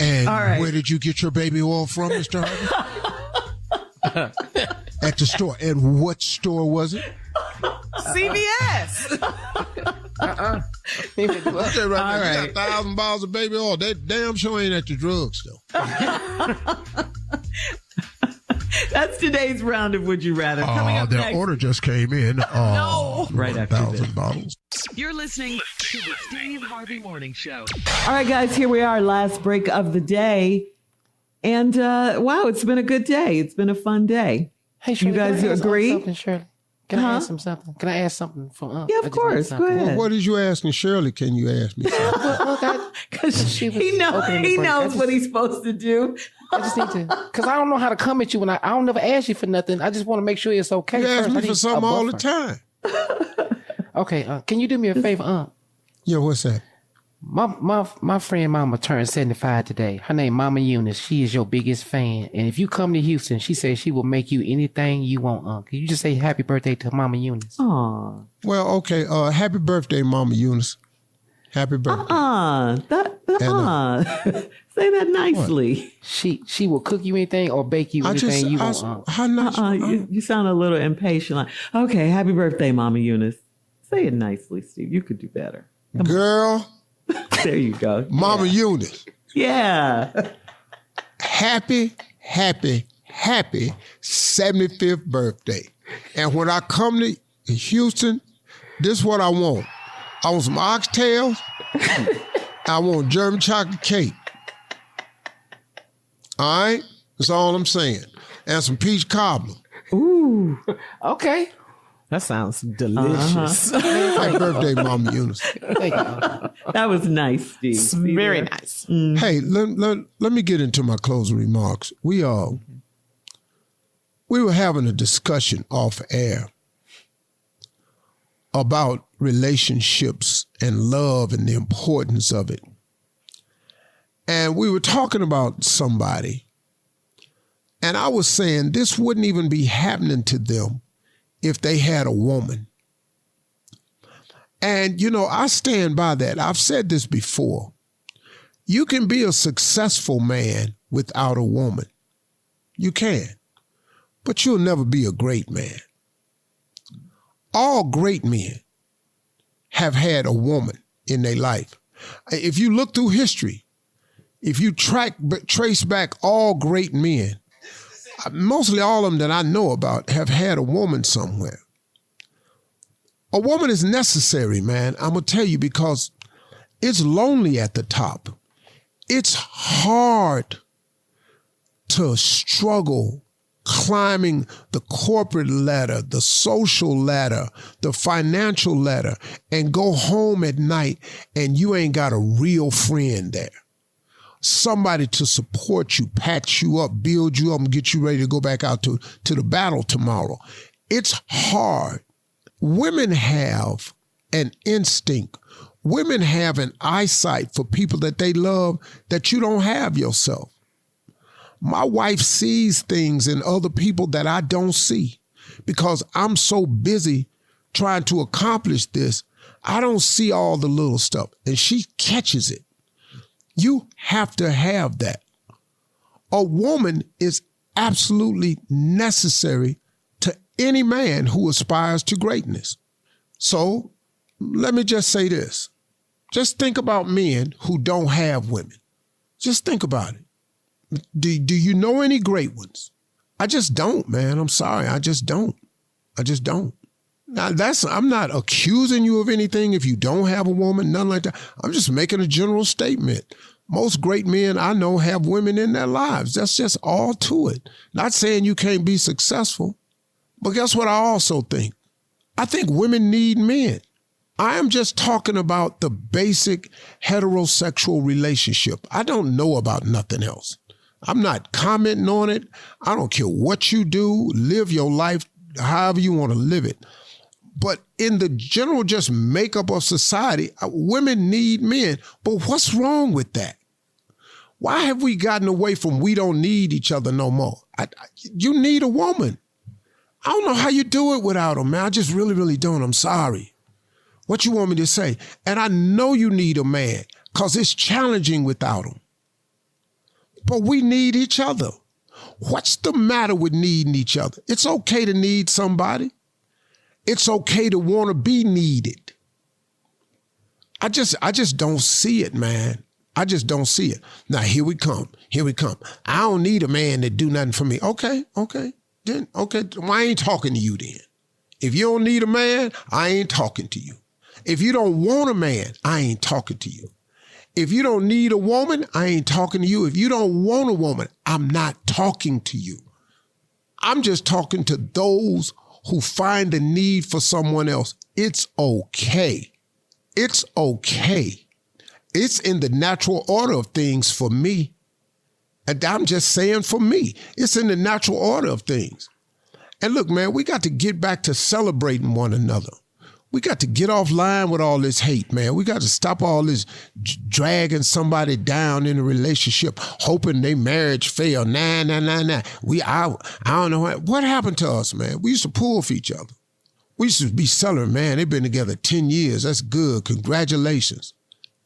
And where did you get your baby oil from, Mr. Harvey? At the store. And what store was it? CVS. You got 1,000 bottles of baby oil. That damn sure ain't at the drugstore. That's today's round of Would You Rather. Coming up their next. order just came in. No. Right after 1,000 this. bottles. You're listening to the Steve Harvey Morning Show. All right, guys, here we are, last break of the day. And wow, it's been a good day. It's been a fun day. Hey, Shirley, you guys can I ask agree? Something, Shirley? Can I ask him something? Can I ask something from Yeah, of course. Go ahead. Well, what is you asking Shirley? Can you ask me something? Because he knows what he's supposed to do. I just need to, because I don't know how to come at you when I don't never ask you for nothing. I just want to make sure it's okay. You ask me I for need something a all the buffer. time. Okay, can you do me a favor, Yeah, what's that? My friend Mama turned 75 today. Her name Mama Eunice. She is your biggest fan. And if you come to Houston, she says she will make you anything you want, Can you just say happy birthday to Mama Eunice? Aw. Well, okay. Happy birthday, Mama Eunice. Happy birthday. Say that nicely. She will cook you anything or bake you anything you want, How nice. You sound a little impatient. Like, okay, happy birthday, Mama Eunice. Say it nicely, Steve. You could do better. Girl. There you go. Mama Eunice. Yeah. Happy 75th birthday. And when I come to Houston, this is what I want. I want some oxtails. I want German chocolate cake. All right? That's all I'm saying. And some peach cobbler. Ooh. Okay. That sounds delicious. Happy birthday, Mama Eunice. Thank you. That was nice, Steve. Very nice. Hey, let me get into my closing remarks. We were having a discussion off air about relationships and love and the importance of it. And we were talking about somebody, and I was saying this wouldn't even be happening to them if they had a woman. And, I stand by that. I've said this before. You can be a successful man without a woman. You can. But you'll never be a great man. All great men have had a woman in their life. If you look through history, if you trace back all great men, mostly all of them that I know about have had a woman somewhere. A woman is necessary, man. I'm going to tell you, because it's lonely at the top. It's hard to struggle climbing the corporate ladder, the social ladder, the financial ladder, and go home at night and you ain't got a real friend there. Somebody to support you, patch you up, build you up, and get you ready to go back out to the battle tomorrow. It's hard. Women have an instinct. Women have an eyesight for people that they love that you don't have yourself. My wife sees things in other people that I don't see because I'm so busy trying to accomplish this. I don't see all the little stuff, and she catches it. You have to have that. A woman is absolutely necessary to any man who aspires to greatness. So let me just say this. Just think about men who don't have women. Just think about it. Do you know any great ones? I just don't, man. I'm sorry. I just don't. Now, I'm not accusing you of anything if you don't have a woman, nothing like that. I'm just making a general statement. Most great men I know have women in their lives. That's just all to it. Not saying you can't be successful, but guess what I also think? I think women need men. I am just talking about the basic heterosexual relationship. I don't know about nothing else. I'm not commenting on it. I don't care what you do. Live your life however you want to live it. But in the general just makeup of society, women need men. But what's wrong with that? Why have we gotten away from we don't need each other no more? You need a woman. I don't know how you do it without them, man. I just really, really don't. I'm sorry. What you want me to say? And I know you need a man because it's challenging without him. But we need each other. What's the matter with needing each other? It's okay to need somebody. It's okay to want to be needed. I just don't see it, man. I just don't see it. Now, here we come. I don't need a man that do nothing for me. Okay. Then, well, I ain't talking to you then. If you don't need a man, I ain't talking to you. If you don't want a man, I ain't talking to you. If you don't need a woman, I ain't talking to you. If you don't want a woman, I'm not talking to you. I'm just talking to those who find a need for someone else. It's okay. It's okay. It's in the natural order of things for me. And I'm just saying for me, it's in the natural order of things. And look, man, we got to get back to celebrating one another. We got to get off line with all this hate, man. We got to stop all this dragging somebody down in a relationship, hoping their marriage fail. Nah. I don't know what happened to us, man. We used to pull for each other. We used to be celebrating, man. They've been together 10 years. That's good. Congratulations.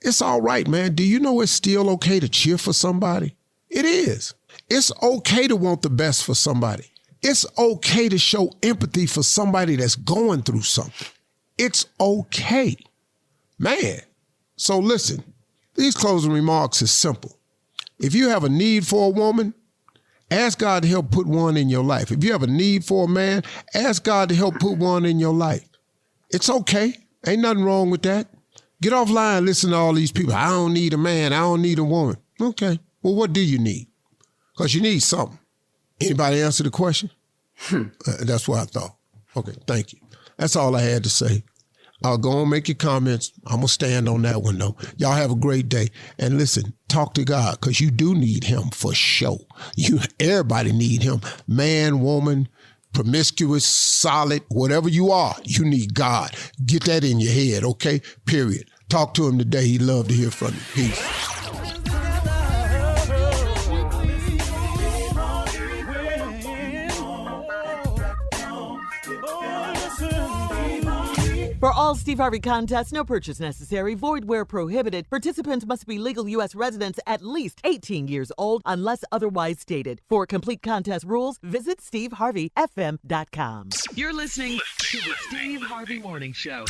It's all right, man. Do you know it's still okay to cheer for somebody? It is. It's okay to want the best for somebody. It's okay to show empathy for somebody that's going through something. It's okay. Man. So listen, these closing remarks is simple. If you have a need for a woman, ask God to help put one in your life. If you have a need for a man, ask God to help put one in your life. It's okay. Ain't nothing wrong with that. Get offline, listen to all these people. I don't need a man. I don't need a woman. Okay. Well, what do you need? Because you need something. Anybody answer the question? That's what I thought. Okay, thank you. That's all I had to say. I'll go and make your comments. I'm going to stand on that one, though. Y'all have a great day. And listen, talk to God, because you do need him for sure. Everybody need him. Man, woman, promiscuous, solid, whatever you are, you need God. Get that in your head, okay? Period. Talk to him today. He'd love to hear from you. Peace. For all Steve Harvey contests, no purchase necessary, void where prohibited. Participants must be legal U.S. residents at least 18 years old unless otherwise stated. For complete contest rules, visit SteveHarveyFM.com. You're listening to the Steve Harvey Morning Show.